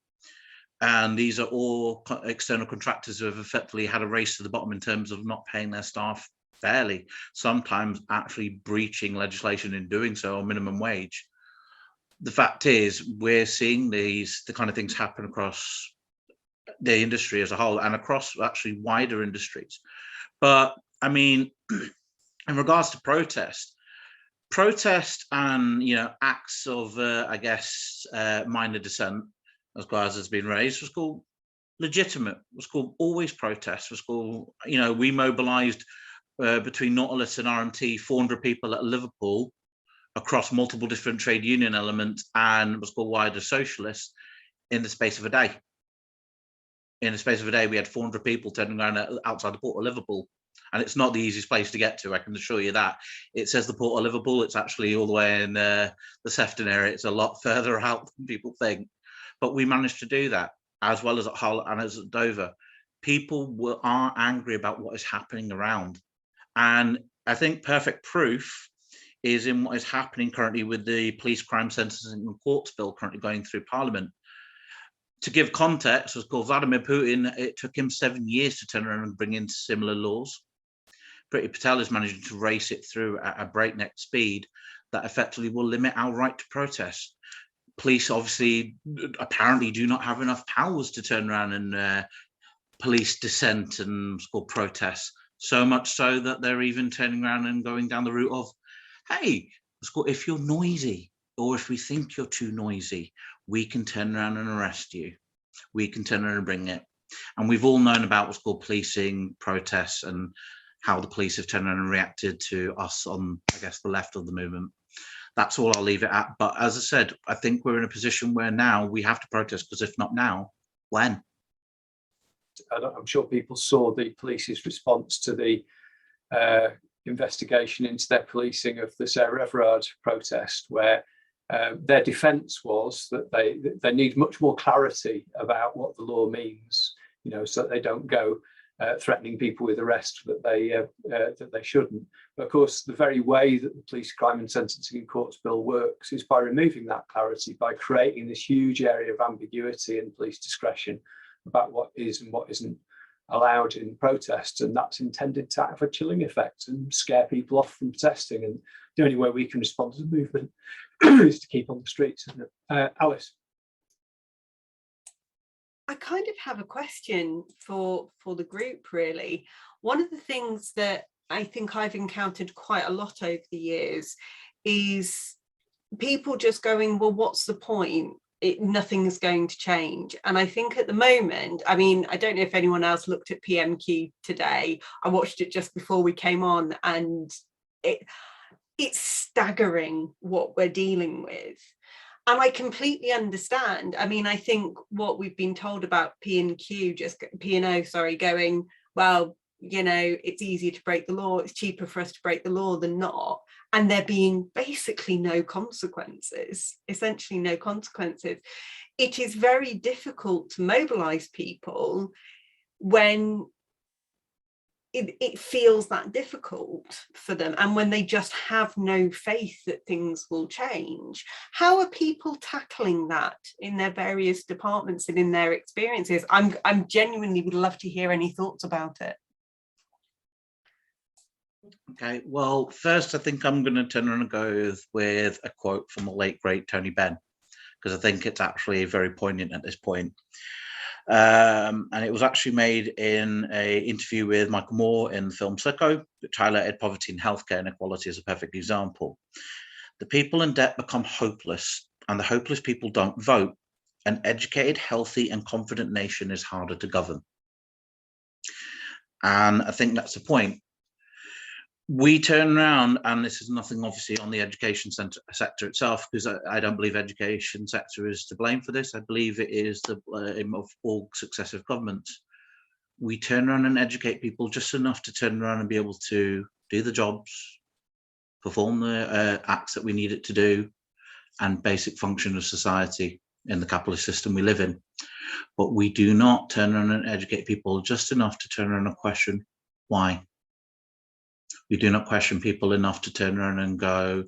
And these are all external contractors who have effectively had a race to the bottom in terms of not paying their staff fairly, sometimes actually breaching legislation in doing so, or minimum wage. The fact is, we're seeing the kind of things happen across the industry as a whole and across actually wider industries. But I mean, in regards to protest and, you know, acts of, I guess, minor dissent, as far as has been raised, was called legitimate, was called always protest, was called, you know, we mobilized between Nautilus and RMT 400 people at Liverpool across multiple different trade union elements and was called wider socialists in the space of a day. In the space of a day, we had 400 people turning around outside the port of Liverpool. And it's not the easiest place to get to, I can assure you that. It says the port of Liverpool, it's actually all the way in the Sefton area. It's a lot further out than people think. But we managed to do that, as well as at Hull and as at Dover. People are angry about what is happening around. And I think perfect proof is in what is happening currently with the police crime sentencing and courts bill currently going through Parliament. To give context, was called Vladimir Putin, it took him 7 years to turn around and bring in similar laws. Priti Patel is managing to race it through at a breakneck speed that effectively will limit our right to protest. Police obviously apparently do not have enough powers to turn around and police dissent and protests, so much so that they're even turning around and going down the route of, hey, if you're noisy or if we think you're too noisy, we can turn around and arrest you. We can turn around and bring it. And we've all known about what's called policing, protests, and how the police have turned around and reacted to us on, I guess, the left of the movement. That's all I'll leave it at. But as I said, I think we're in a position where now we have to protest, because if not now, when? I'm sure people saw the police's response to the investigation into their policing of the Sarah Everard protest, where their defence was that they need much more clarity about what the law means, you know, so that they don't go threatening people with arrest that they shouldn't. But of course, the very way that the Police Crime and Sentencing and Courts Bill works is by removing that clarity, by creating this huge area of ambiguity and police discretion about what is and what isn't allowed in protests, and that's intended to have a chilling effect and scare people off from protesting. And the only way we can respond to the movement is to keep on the streets, isn't it? Alice? I kind of have a question for the group, really. One of the things that I think I've encountered quite a lot over the years is people just going, well, what's the point? Nothing is going to change. And I think at the moment, I mean, I don't know if anyone else looked at PMQ today. I watched it just before we came on, and it's staggering what we're dealing with. And I completely understand. I mean, I think what we've been told about P&O, going, well, you know, it's easier to break the law, it's cheaper for us to break the law than not. And there being basically no consequences, essentially no consequences. It is very difficult to mobilize people when it feels that difficult for them, and when they just have no faith that things will change. How are people tackling that in their various departments and in their experiences? I'm genuinely would love to hear any thoughts about it. Okay, well, first I think I'm going to turn around and go with a quote from the late great Tony Benn, because I think it's actually very poignant at this point. And it was actually made in an interview with Michael Moore in the film Sicko, which highlighted poverty in healthcare inequality as a perfect example. The people in debt become hopeless, and the hopeless people don't vote. An educated, healthy, and confident nation is harder to govern. And I think that's the point. We turn around, and this is nothing obviously on the education sector itself, because I don't believe education sector is to blame for this. I believe it is the blame of all successive governments. We turn around and educate people just enough to turn around and be able to do the jobs, perform the acts that we need it to do, and basic function of society in the capitalist system we live in. But we do not turn around and educate people just enough to turn around and question why. We do not question people enough to turn around and go,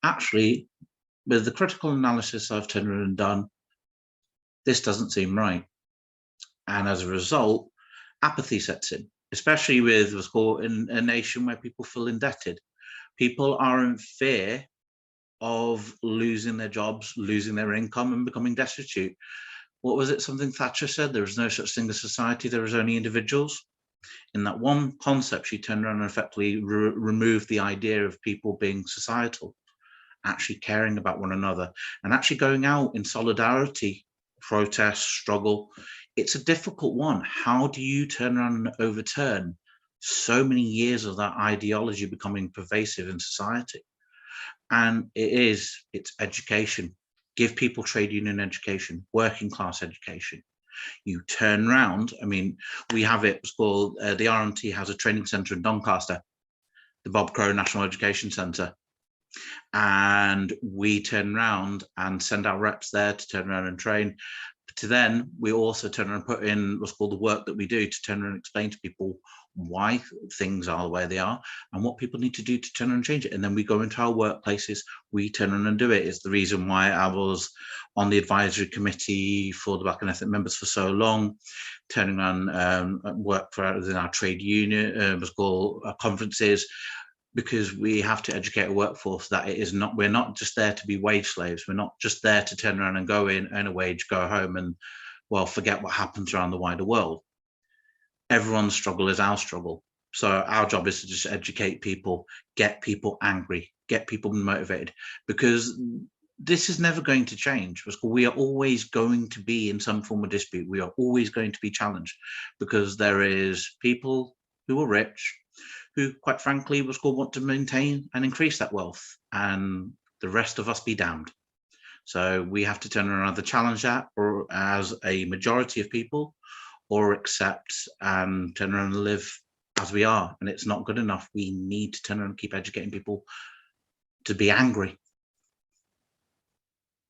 actually, with the critical analysis I've turned around and done, this doesn't seem right. And as a result, apathy sets in, especially with what's called in a nation where people feel indebted. People are in fear of losing their jobs, losing their income, and becoming destitute. What was it? Something Thatcher said, there is no such thing as society, there is only individuals. In that one concept, she turned around and effectively removed the idea of people being societal, actually caring about one another, and actually going out in solidarity, protest, struggle. It's a difficult one. How do you turn around and overturn so many years of that ideology becoming pervasive in society? And it's education. Give people trade union education, working class education. You turn around, I mean, we have it's called, the RMT has a training centre in Doncaster, the Bob Crow National Education Centre. And we turn around and send our reps there to turn around and train. To then, we also turn around and put in what's called the work that we do to turn around and explain to people why things are the way they are and what people need to do to turn around and change it. And then we go into our workplaces, we turn around and do it. It's the reason why I was on the advisory committee for the Black and Ethnic members for so long, turning around work for within our trade union, what's called conferences, because we have to educate a workforce that it is not, we're not just there to be wage slaves. We're not just there to turn around and go in, earn a wage, go home and, well, forget what happens around the wider world. Everyone's struggle is our struggle. So our job is to just educate people, get people angry, get people motivated, because this is never going to change. We are always going to be in some form of dispute. We are always going to be challenged because there is people who are rich, who quite frankly want to maintain and increase that wealth, and the rest of us be damned. So we have to turn around, either challenge that, or as a majority of people, or accept and turn around and live as we are. And it's not good enough. We need to turn around and keep educating people to be angry.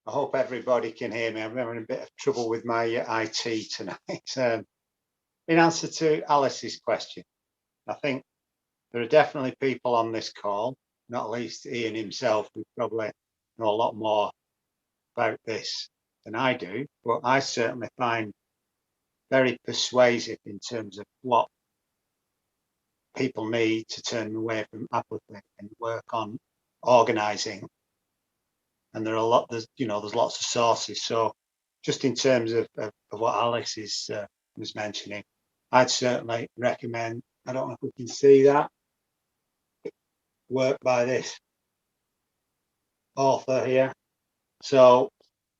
I hope everybody can hear me. I'm having a bit of trouble with my IT tonight. In answer to Alice's question, I think there are definitely people on this call, not least Ian himself, who probably know a lot more about this than I do, but I certainly find very persuasive in terms of what people need to turn away from apathy and work on organising. And there are there's lots of sources. So just in terms of what Alice was mentioning, I'd certainly recommend, I don't know if we can see that, work by this author here. So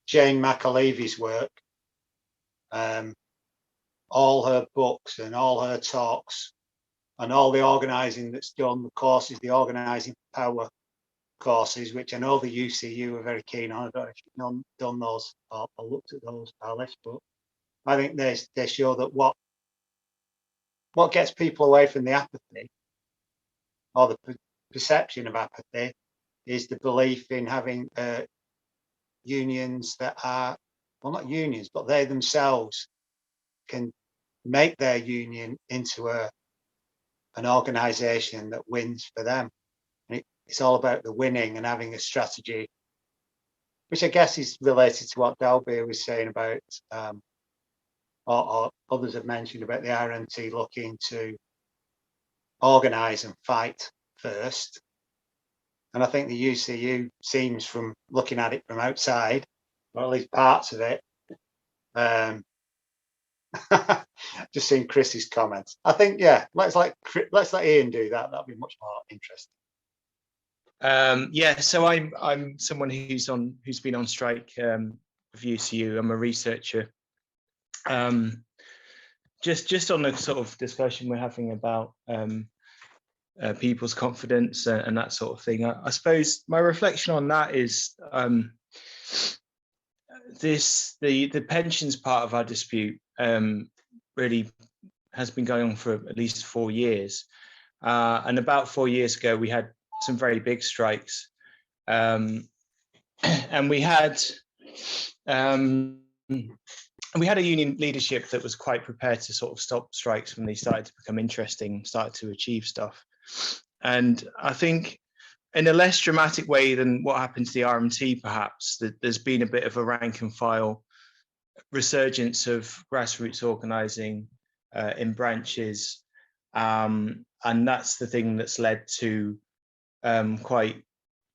Jane McAlevy's work, all her books and all her talks and all the organising that's done, the courses, the organising power courses, which I know the UCU are very keen on. I don't know if you've done those or looked at those, Alice, but I think they show that what gets people away from the apathy or the perception of apathy is the belief in having unions that are, well, not unions, but they themselves can make their union into an organisation that wins for them. And it's all about the winning and having a strategy, which I guess is related to what Dalbir was saying about, or others have mentioned about the RMT looking to organise and fight first. And I think the UCU seems, from looking at it from outside, or at least parts of it, just seeing Chris's comments. I think, yeah, let's let Ian do that. That'll be much more interesting. Yeah, so I'm someone who's been on strike with UCU. I'm a researcher. Just on the sort of discussion we're having about people's confidence and that sort of thing. I suppose my reflection on that is the pensions part of our dispute really has been going on for at least 4 years, and about 4 years ago we had some very big strikes, and we had a union leadership that was quite prepared to sort of stop strikes when they started to become interesting, started to achieve stuff. And I think in a less dramatic way than what happened to the RMT, perhaps, that there's been a bit of a rank and file resurgence of grassroots organising in branches. And that's the thing that's led to quite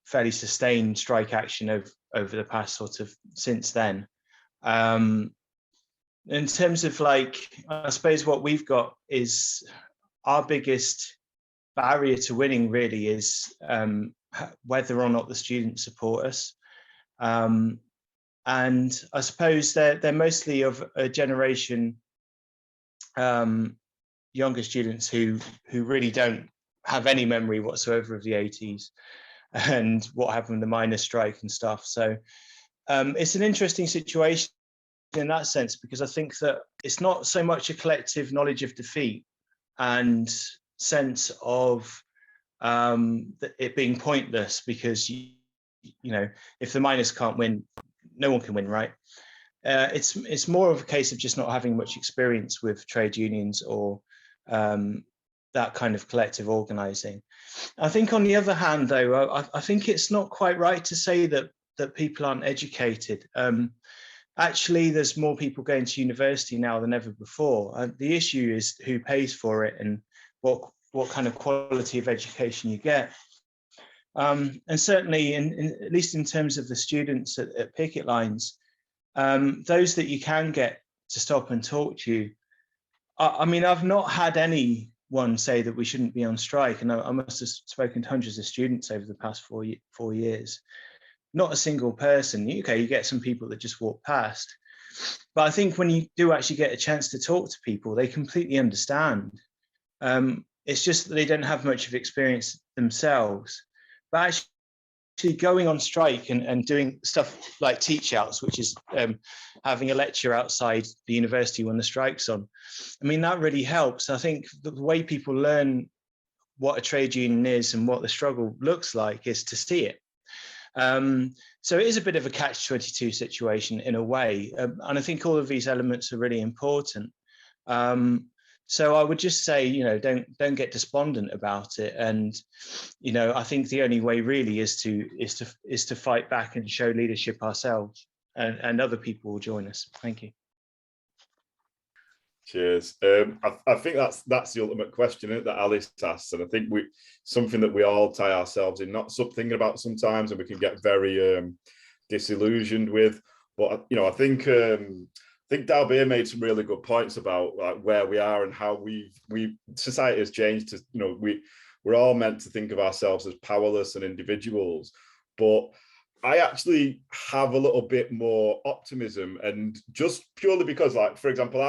fairly sustained strike action over the past sort of since then. In terms of, like, I suppose what we've got is our biggest barrier to winning really is whether or not the students support us. And I suppose they're mostly of a generation, younger students who really don't have any memory whatsoever of the 80s and what happened with the miners' strike and stuff. So it's an interesting situation in that sense, because I think that it's not so much a collective knowledge of defeat and sense of it being pointless, because you know, if the miners can't win, no one can win, right? It's more of a case of just not having much experience with trade unions or that kind of collective organising. I think on the other hand, though, I think it's not quite right to say that people aren't educated. Actually, there's more people going to university now than ever before. The issue is who pays for it and what kind of quality of education you get. And certainly, at least in terms of the students at picket lines, those that you can get to stop and talk to you, I mean, I've not had anyone say that we shouldn't be on strike, and I must have spoken to hundreds of students over the past 4 years. Not a single person. Okay, you get some people that just walk past, but I think when you do actually get a chance to talk to people, they completely understand. It's just that they don't have much of experience themselves. But actually going on strike and doing stuff like teach outs, which is having a lecture outside the university when the strike's on, I mean, that really helps. I think the way people learn what a trade union is and what the struggle looks like is to see it. So it is a bit of a catch-22 situation in a way, and I think all of these elements are really important. So I would just say, you know, don't get despondent about it, and you know, I think the only way really is to fight back and show leadership ourselves, and other people will join us. Thank you. Cheers. I think that's the ultimate question, isn't it, that Alice asked, and I think something that we all tie ourselves in, not something about sometimes, and we can get very disillusioned with. But you know, I think Dalbir made some really good points about like where we are and how society has changed. To, you know, we're all meant to think of ourselves as powerless and individuals, but I actually have a little bit more optimism, and just purely because, like, for example,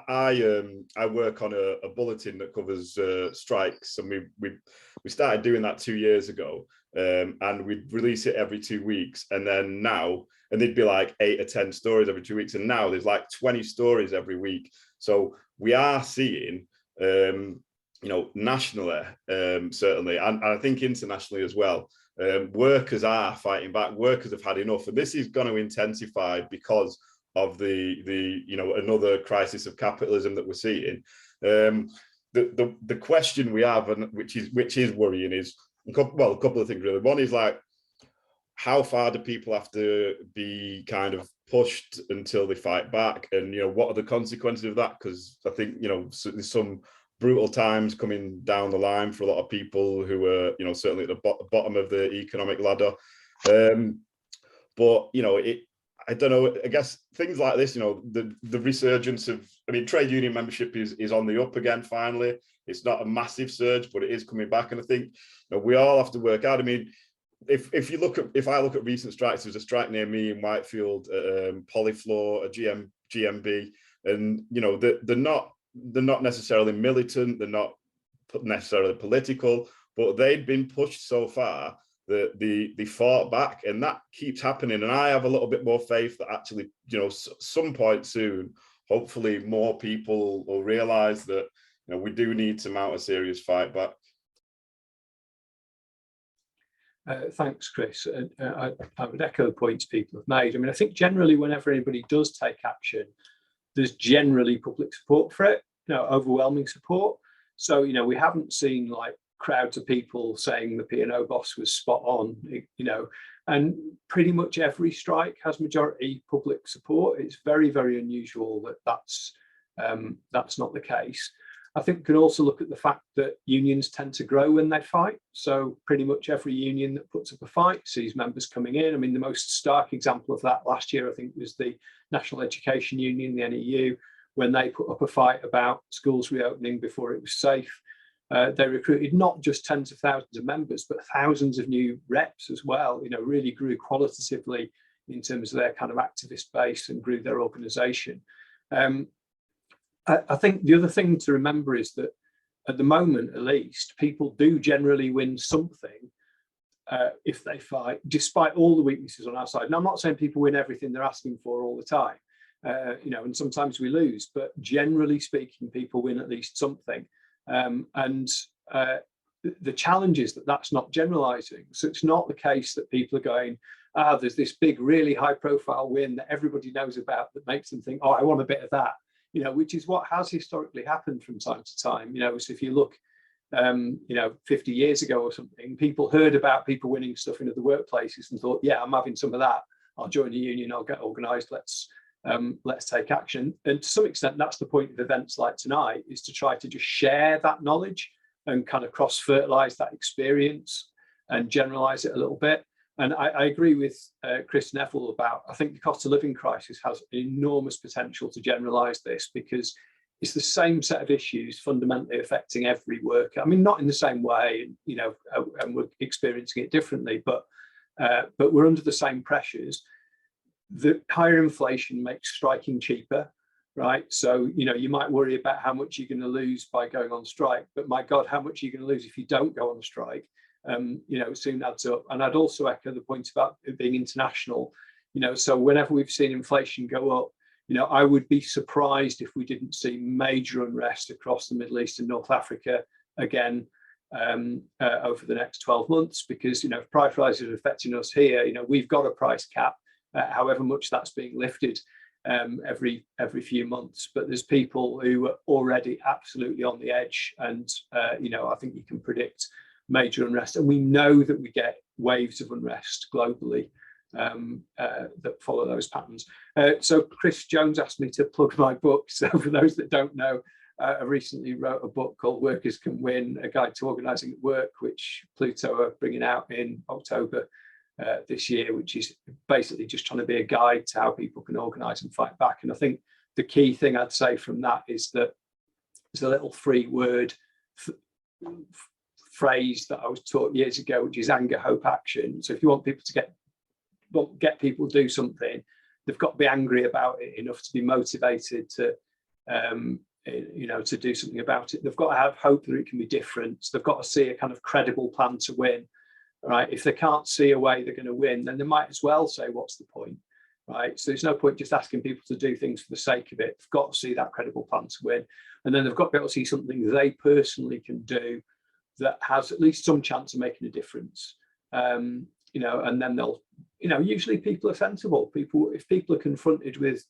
I work on a bulletin that covers strikes, and we started doing that 2 years ago, and we'd release it every 2 weeks, and then now, and there'd be like 8 or 10 stories every 2 weeks, and now there's like 20 stories every week. So we are seeing, you know, nationally, certainly, and I think internationally as well, workers are fighting back. Workers have had enough, and this is going to intensify because of the you know, another crisis of capitalism that we're seeing. The question we have, and which is worrying, is, well, a couple of things really. One is, like, how far do people have to be kind of pushed until they fight back, and, you know, what are the consequences of that? Because I think, you know, there's some brutal times coming down the line for a lot of people who are, you know, certainly at the bottom of the economic ladder. But, you know, I don't know, I guess things like this, you know, the resurgence of, I mean, trade union membership is on the up again, finally. It's not a massive surge, but it is coming back. And I think, you know, we all have to work out. I mean, if I look at recent strikes, there's a strike near me in Whitefield, Polyfloor, a GMB, and, you know, they're not necessarily militant, they're not necessarily political, but they'd been pushed so far that they fought back, and that keeps happening. And I have a little bit more faith that actually, you know, some point soon, hopefully more people will realize that, you know, we do need to mount a serious fight back. Thanks, Chris. I would echo the points people have made. I mean, I think generally whenever anybody does take action, there's generally public support for it, you know, overwhelming support. So, you know, we haven't seen like crowds of people saying the P&O boss was spot on, you know, and pretty much every strike has majority public support. It's very, very unusual that that's not the case. I think we can also look at the fact that unions tend to grow when they fight. So pretty much every union that puts up a fight sees members coming in. I mean, the most stark example of that last year, I think, was the National Education Union, the NEU, when they put up a fight about schools reopening before it was safe. They recruited not just tens of thousands of members, but thousands of new reps as well, you know, really grew qualitatively in terms of their kind of activist base and grew their organisation. I think the other thing to remember is that at the moment, at least, people do generally win something if they fight, despite all the weaknesses on our side. And I'm not saying people win everything they're asking for all the time, you know, and sometimes we lose, but generally speaking, people win at least something. And the challenge is that that's not generalizing. So it's not the case that people are going, there's this big, really high profile win that everybody knows about that makes them think, oh, I want a bit of that. You know, which is what has historically happened from time to time. You know, so if you look, you know, 50 years ago or something, people heard about people winning stuff in other workplaces and thought, yeah, I'm having some of that. I'll join a union, I'll get organised, let's take action. And to some extent, that's the point of events like tonight, is to try to just share that knowledge and kind of cross-fertilise that experience and generalise it a little bit. And I agree with Chris Neville about, I think the cost of living crisis has enormous potential to generalise this, because it's the same set of issues fundamentally affecting every worker. I mean, not in the same way, you know, and we're experiencing it differently, but we're under the same pressures. The higher inflation makes striking cheaper, right? So, you know, you might worry about how much you're going to lose by going on strike, but my God, how much are you going to lose if you don't go on strike? You know, soon adds up. And I'd also echo the point about it being international. You know, so whenever we've seen inflation go up, you know, I would be surprised if we didn't see major unrest across the Middle East and North Africa again over the next 12 months, because, you know, if price rises are affecting us here, you know, we've got a price cap, however much that's being lifted every few months. But there's people who are already absolutely on the edge, and you know, I think you can predict major unrest, and we know that we get waves of unrest globally that follow those patterns. So Chris Jones asked me to plug my book. So for those that don't know, I recently wrote a book called Workers Can Win, A Guide to Organising at Work, which Pluto are bringing out in October this year, which is basically just trying to be a guide to how people can organise and fight back. And I think the key thing I'd say from that is that there's a little free word phrase that I was taught years ago, which is anger, hope, action. So if you want people to get people to do something, they've got to be angry about it enough to be motivated to to do something about it. They've got to have hope that it can be different. So they've got to see a kind of credible plan to win. Right? If they can't see a way they're going to win, then they might as well say, what's the point? Right? So there's no point just asking people to do things for the sake of it. They've got to see that credible plan to win. And then they've got to be able to see something they personally can do that has at least some chance of making a difference. And then they'll, usually people are sensible. If people are confronted with,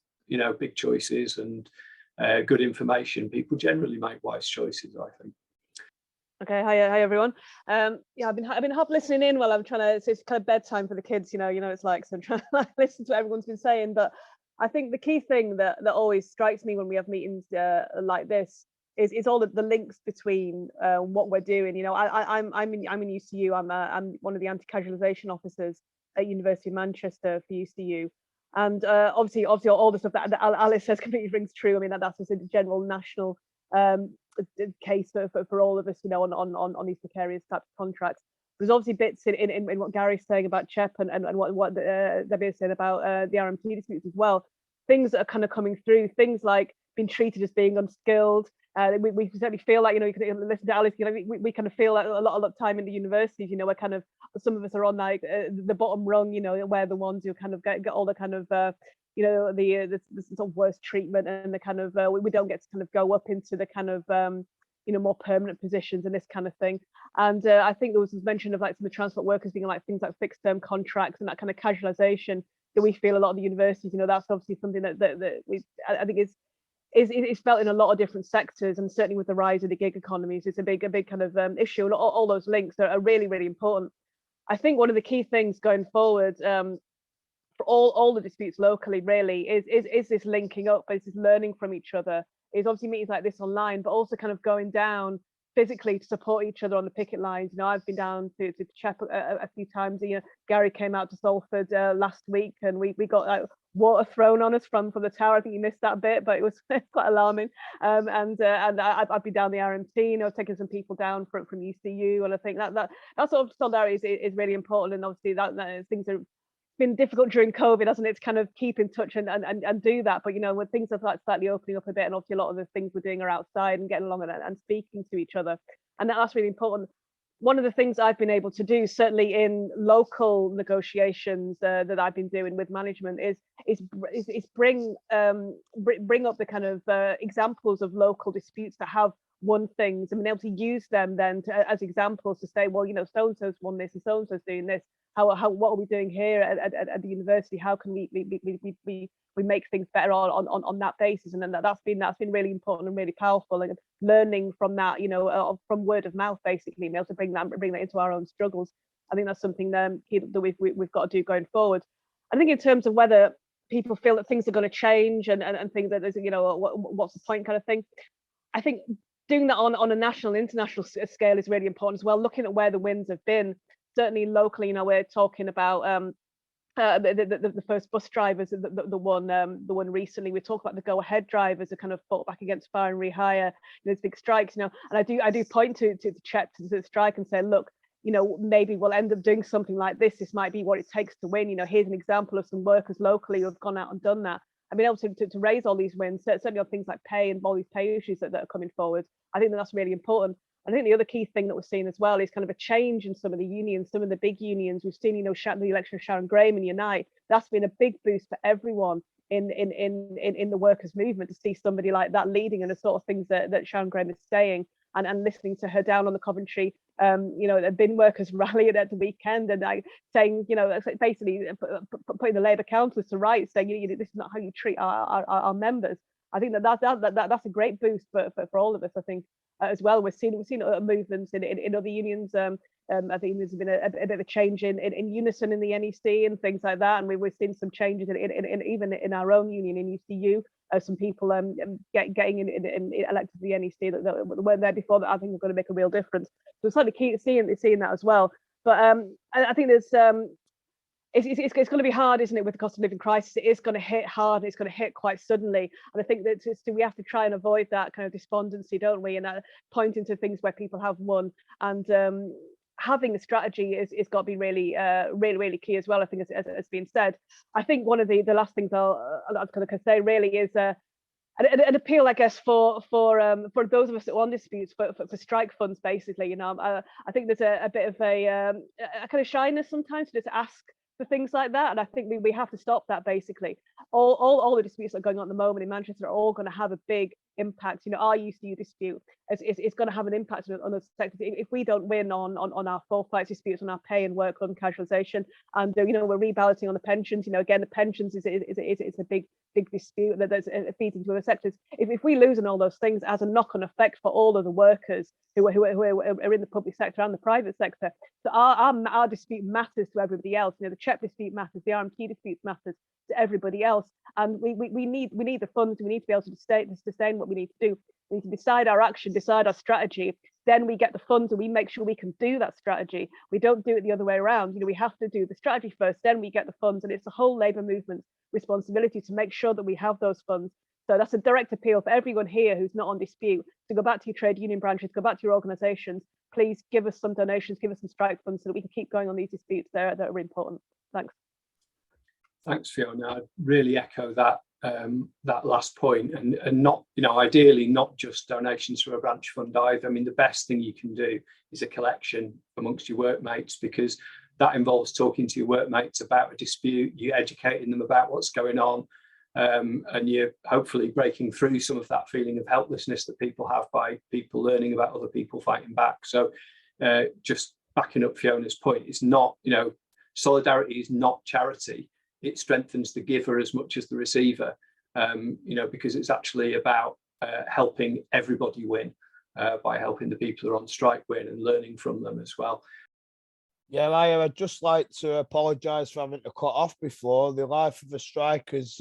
big choices and good information, people generally make wise choices, I think. Okay, hi everyone. I've been listening in while I'm trying to. It's kind of bedtime for the kids, it's like, so I'm trying to listen to what everyone's been saying. But I think the key thing that always strikes me when we have meetings like this is all the links between what we're doing. I'm in UCU. I'm one of the anti-casualisation officers at University of Manchester for UCU, and obviously all the stuff that Alice says completely rings true. I mean that's just a general national case for all of us, on these precarious types of contracts. There's obviously bits in what Gary's saying about CHEP and what Dalbir said about the RMT disputes as well. Things that are kind of coming through, things like being treated as being unskilled. We certainly feel like, you can listen to Alice, we kind of feel like a lot of time in the universities, we're kind of, some of us are on like the bottom rung, we're the ones who kind of get all the kind of the sort of worst treatment, and the kind of we don't get to kind of go up into the kind of more permanent positions and this kind of thing. And I think there was mention of like some of the transport workers being like things like fixed term contracts and that kind of casualisation that we feel a lot of the universities, that's obviously something that I think is felt in a lot of different sectors, and certainly with the rise of the gig economies, it's a big kind of issue, and all those links are really, really important. I think one of the key things going forward for all the disputes locally really is this linking up, is this learning from each other, is obviously meetings like this online, but also kind of going down physically to support each other on the picket lines. I've been down to CHEP a few times. Gary came out to Salford last week, and we got water thrown on us from the tower. I think you missed that bit, but it was quite alarming. And I've been down the RMT, taking some people down from UCU, and I think that sort of solidarity is really important. And obviously that things are been difficult during COVID, hasn't it, to kind of keep in touch and do that. But when things are like slightly opening up a bit, and obviously a lot of the things we're doing are outside and getting along and speaking to each other, and that's really important. One of the things I've been able to do, certainly in local negotiations that I've been doing with management, is bring up the kind of examples of local disputes that have won things, and being able to use them then as examples to say, well, so and so's won this, and so and so's doing this. What are we doing here at the university? How can we make things better on that basis? And then that's been really important and really powerful, and learning from that, from word of mouth, basically, being able to bring that into our own struggles. I think that's something that we've got to do going forward. I think in terms of whether people feel that things are going to change and think that there's what's the point kind of thing, I think doing that on a national and international scale is really important as well. Looking at where the wins have been. Certainly locally, we're talking about the first bus drivers, the one recently. We talk about the go-ahead drivers who kind of fought back against fire and rehire. There's big strikes, and I do point to CHEP, to the strike, and say, look, maybe we'll end up doing something like this. This might be what it takes to win. Here's an example of some workers locally who have gone out and done that. I mean, able to raise all these wins, certainly on things like pay and all these pay issues that are coming forward. I think that's really important. I think the other key thing that we're seeing as well is kind of a change in some of the unions, some of the big unions. We've seen, the election of Sharon Graham and UNITE. That's been a big boost for everyone in the workers' movement, to see somebody like that leading, and the sort of things that Sharon Graham is saying, and listening to her down on the Coventry, the bin workers rallying at the weekend, and saying, basically putting the Labour councillors to rights, saying, this is not how you treat our members. I think that's a great boost for all of us, I think. As well, we've seen movements in other unions. I think there's been a bit of a change in Unison in the NEC and things like that, and we've seen some changes even in our own union in UCU. Some people getting elected to the NEC that weren't there before, that I think are going to make a real difference. So it's slightly key to seeing that as well. But I think there's it's going to be hard, isn't it, with the cost of living crisis? It is going to hit hard, and it's going to hit quite suddenly. And I think that we have to try and avoid that kind of despondency, don't we? And pointing to things where people have won, and having a strategy is got to be really, really key as well. I think, as has been said. I think one of the last things I'll kind of say really is an appeal, I guess, for those of us that are on disputes, for strike funds, basically. You know, I think there's a bit of a kind of shyness sometimes to just ask for things like that, and I think we have to stop that. Basically, all the disputes that are going on at the moment in Manchester are all going to have a big impact. You know, our UCU dispute is going to have an impact on the sector if we don't win on our full fight disputes, on our pay and work on casualisation, and you know, we're rebalancing on the pensions. You know, again, the pensions is a big dispute that feeds into other sectors. If we lose on all those things, as a knock-on effect for all of the workers who are in the public sector and the private sector, so our dispute matters to everybody else. You know, the CHEP dispute matters, the RMT dispute matters to everybody else, and we need the funds. We need to be able to sustain what we need to do. We need to decide our action, decide our strategy. Then we get the funds, and we make sure we can do that strategy. We don't do it the other way around. You know, we have to do the strategy first, then we get the funds, and it's the whole Labour movement's responsibility to make sure that we have those funds. So that's a direct appeal for everyone here who's not on dispute to go back to your trade union branches, go back to your organisations. Please give us some donations, give us some strike funds so that we can keep going on these disputes that are important. Thanks. Thanks, Fiona. I really echo that that last point, and not, you know, ideally not just donations from a branch fund either. I mean, the best thing you can do is a collection amongst your workmates, because that involves talking to your workmates about a dispute, you're educating them about what's going on, and you're hopefully breaking through some of that feeling of helplessness that people have by people learning about other people fighting back. So just backing up Fiona's point, it's not, you know, solidarity is not charity. It strengthens the giver as much as the receiver, you know, because it's actually about helping everybody win by helping the people who are on strike win and learning from them as well. Yeah, I'd just like to apologise for having to cut off before. The life of a strike is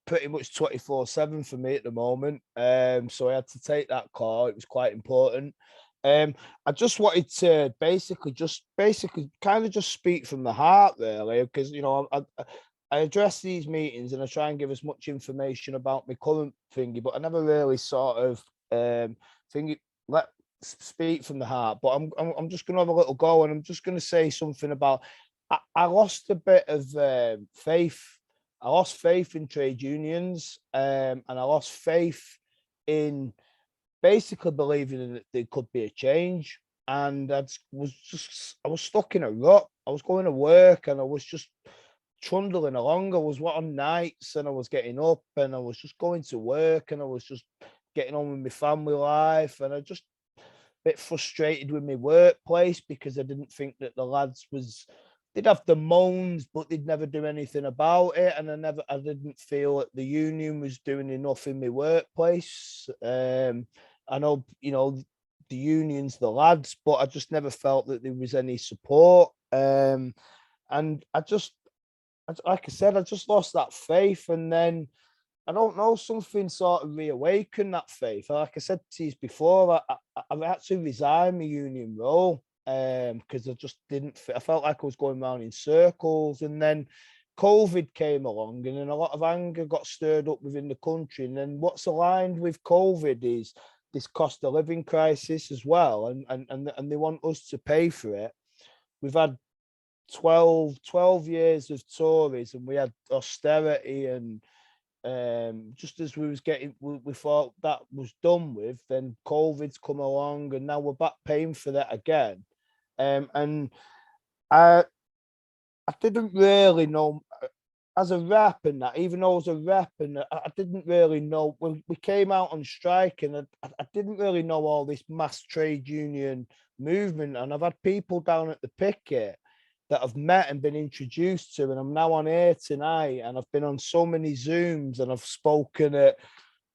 pretty much 24/7 for me at the moment. So I had to take that call. It was quite important. I just wanted to basically kind of just speak from the heart, really, because, you know, I address these meetings and I try and give as much information about my current thingy, but I never really sort of speak from the heart. But I'm just going to have a little go, and I'm just going to say something about I lost a bit of faith. I lost faith in trade unions, and I lost faith in basically believing that there could be a change. And I was stuck in a rut. I was going to work and I was just trundling along. I was on nights and I was getting up and I was just going to work and I was just getting on with my family life, and I just a bit frustrated with my workplace because I didn't think that the lads they'd have the moans, but they'd never do anything about it. And I didn't feel that the union was doing enough in my workplace. I know, you know, the union's the lads, but I just never felt that there was any support. And I just, like I said, I just lost that faith. And then, I don't know, something sort of reawakened that faith. Like I said to you before, I actually resigned my union role because I just didn't I felt like I was going around in circles. And then COVID came along, and then a lot of anger got stirred up within the country. And then what's aligned with COVID is this cost of living crisis as well, and they want us to pay for it. We've had 12 years of Tories, and we had austerity, and just as we thought that was done with, then COVID's come along, and now we're back paying for that again. And I didn't really know, as a rep, and that, even though I was a rep, and I didn't really know when we came out on strike, and I didn't really know all this mass trade union movement. And I've had people down at the picket that I've met and been introduced to, and I'm now on air tonight, and I've been on so many Zooms, and I've spoken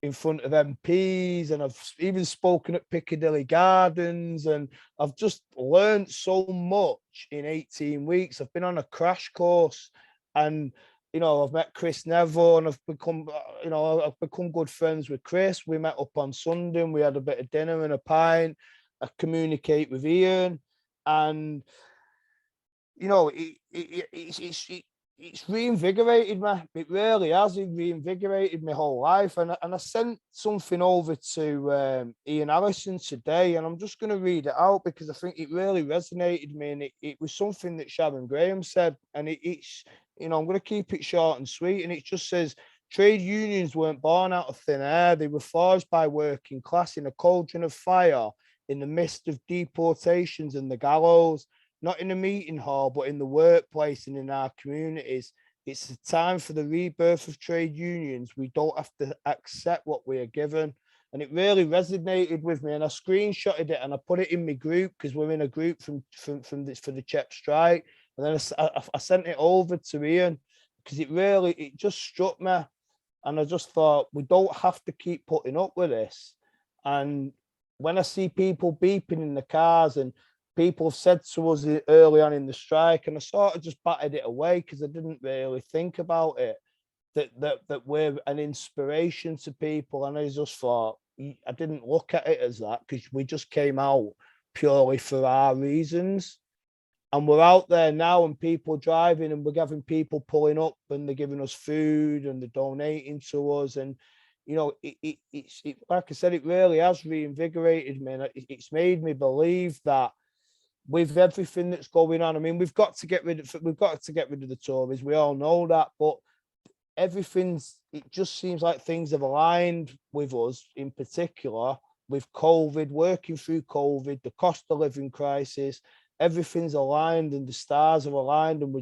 in front of MPs, and I've even spoken at Piccadilly Gardens, and I've just learned so much in 18 weeks. I've been on a crash course, and, you know, I've met Chris Neville, and I've become good friends with Chris. We met up on Sunday, and we had a bit of dinner and a pint. I communicate with Ian, and you know, it's reinvigorated me. It really has. It reinvigorated my whole life. And I sent something over to Ian Allison today, and I'm just going to read it out because I think it really resonated with me. And it was something that Sharon Graham said, and it's, you know, I'm going to keep it short and sweet. And it just says, trade unions weren't born out of thin air. They were forged by working class in a cauldron of fire, in the midst of deportations and the gallows. Not in a meeting hall, but in the workplace and in our communities. It's the time for the rebirth of trade unions. We don't have to accept what we are given. And it really resonated with me. And I screenshotted it and I put it in my group because we're in a group from this for the CHEP strike. And then I sent it over to Ian because it just struck me. And I just thought, we don't have to keep putting up with this. And when I see people beeping in the cars, and people have said to us early on in the strike, and I sort of just batted it away because I didn't really think about it, that we're an inspiration to people. And I just thought, I didn't look at it as that because we just came out purely for our reasons. And we're out there now and people driving, and we're having people pulling up and they're giving us food and they're donating to us. And, you know, it's like I said, it really has reinvigorated me. And it's made me believe that with everything that's going on, I mean, we've got to get rid of the Tories. We all know that, but it just seems like things have aligned with us, in particular with COVID, working through COVID, the cost of living crisis. Everything's aligned and the stars are aligned, and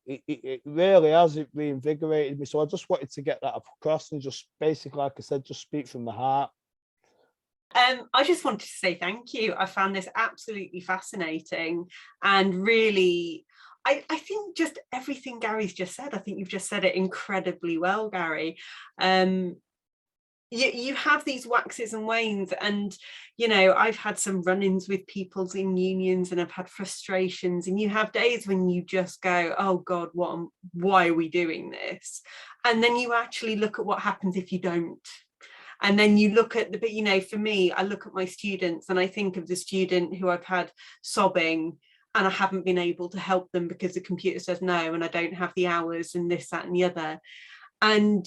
it really has reinvigorated me. So I just wanted to get that across and just basically, like I said, just speak from the heart. I just wanted to say thank you. I found this absolutely fascinating, and really, I think just everything Gary's just said, I think you've just said it incredibly well, Gary. You have these waxes and wanes, and, you know, I've had some run-ins with people in unions and I've had frustrations, and you have days when you just go, oh God, why are we doing this? And then you actually look at what happens if you don't. And then you look at but, you know, for me, I look at my students and I think of the student who I've had sobbing and I haven't been able to help them because the computer says no, and I don't have the hours and this, that, and the other. And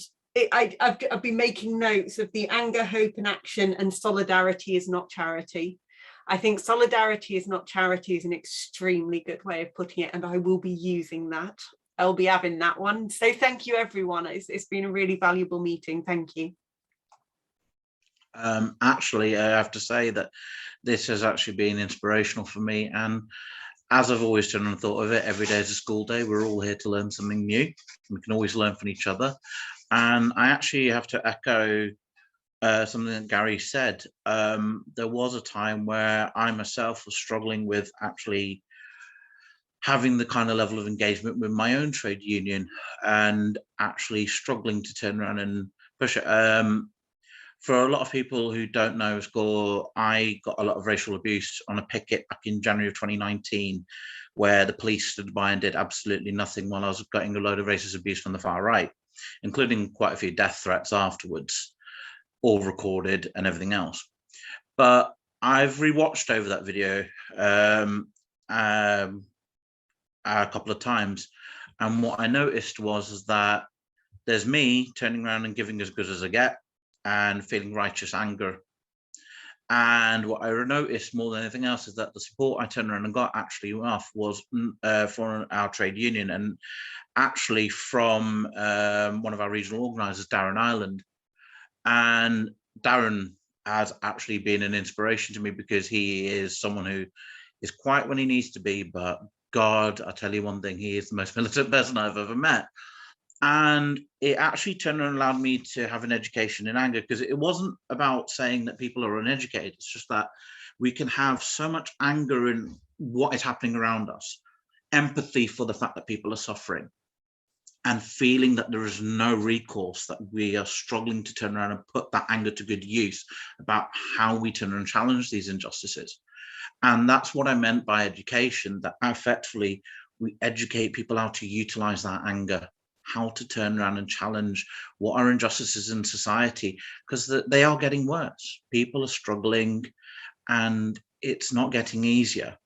I've been making notes of the anger, hope, and action, and solidarity is not charity. I think solidarity is not charity is an extremely good way of putting it, and I will be using that. I'll be having that one. So thank you, everyone. It's been a really valuable meeting. Thank you. Actually, I have to say that this has actually been inspirational for me. And as I've always done and thought of it, every day is a school day. We're all here to learn something new. We can always learn from each other. And I actually have to echo something that Gary said. There was a time where I myself was struggling with actually having the kind of level of engagement with my own trade union, and actually struggling to turn around and push it. For a lot of people who don't know, I got a lot of racial abuse on a picket back in January of 2019, where the police stood by and did absolutely nothing while I was getting a load of racist abuse from the far right, including quite a few death threats afterwards, all recorded and everything else. But I've rewatched over that video a couple of times, and what I noticed was that there's me turning around and giving as good as I get, and feeling righteous anger. And what I noticed more than anything else is that the support I turned around and got actually off was for our trade union, and actually from one of our regional organisers, Darren Ireland. And Darren has actually been an inspiration to me because he is someone who is quiet when he needs to be, but God, I tell you one thing, he is the most militant person I've ever met. And it actually turned around and allowed me to have an education in anger, because it wasn't about saying that people are uneducated. It's just that we can have so much anger in what is happening around us, empathy for the fact that people are suffering, and feeling that there is no recourse, that we are struggling to turn around and put that anger to good use about how we turn around and challenge these injustices. And that's what I meant by education, that effectively we educate people how to utilize that anger, how to turn around and challenge what are injustices in society, because they are getting worse. People are struggling and it's not getting easier.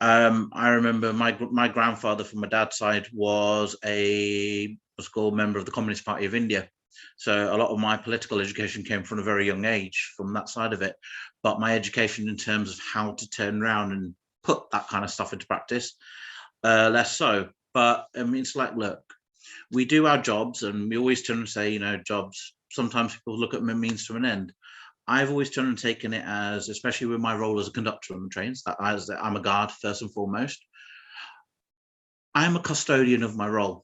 I remember my grandfather from my dad's side was what's called member of the Communist Party of India. So a lot of my political education came from a very young age from that side of it. But my education in terms of how to turn around and put that kind of stuff into practice, less so. But I mean, it's like, look, we do our jobs, and we always turn and say, you know, jobs. Sometimes people look at them as a means to an end. I've always turned and taken it as, especially with my role as a conductor on the trains, that I'm a guard first and foremost. I'm a custodian of my role.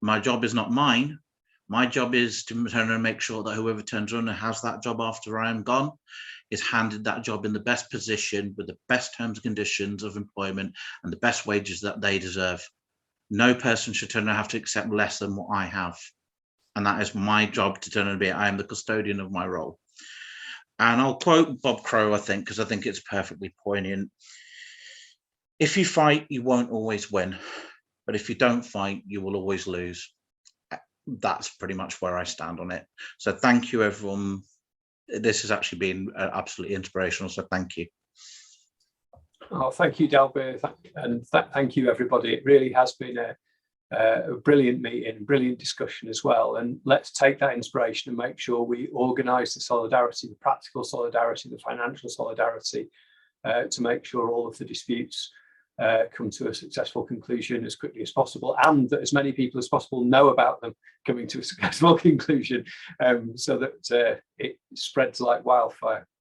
My job is not mine. My job is to turn and make sure that whoever turns around and has that job after I am gone is handed that job in the best position with the best terms and conditions of employment and the best wages that they deserve. No person should turn and have to accept less than what I have. And that is my job to turn and be, I am the custodian of my role. And I'll quote Bob Crow, I think, because I think it's perfectly poignant. If you fight, you won't always win. But if you don't fight, you will always lose. That's pretty much where I stand on it. So thank you, everyone. This has actually been absolutely inspirational. So thank you. Oh, thank you, Dalbir, and thank you, everybody. It really has been a brilliant meeting, brilliant discussion as well. And let's take that inspiration and make sure we organise the solidarity, the practical solidarity, the financial solidarity, to make sure all of the disputes come to a successful conclusion as quickly as possible, and that as many people as possible know about them coming to a successful conclusion, so that it spreads like wildfire.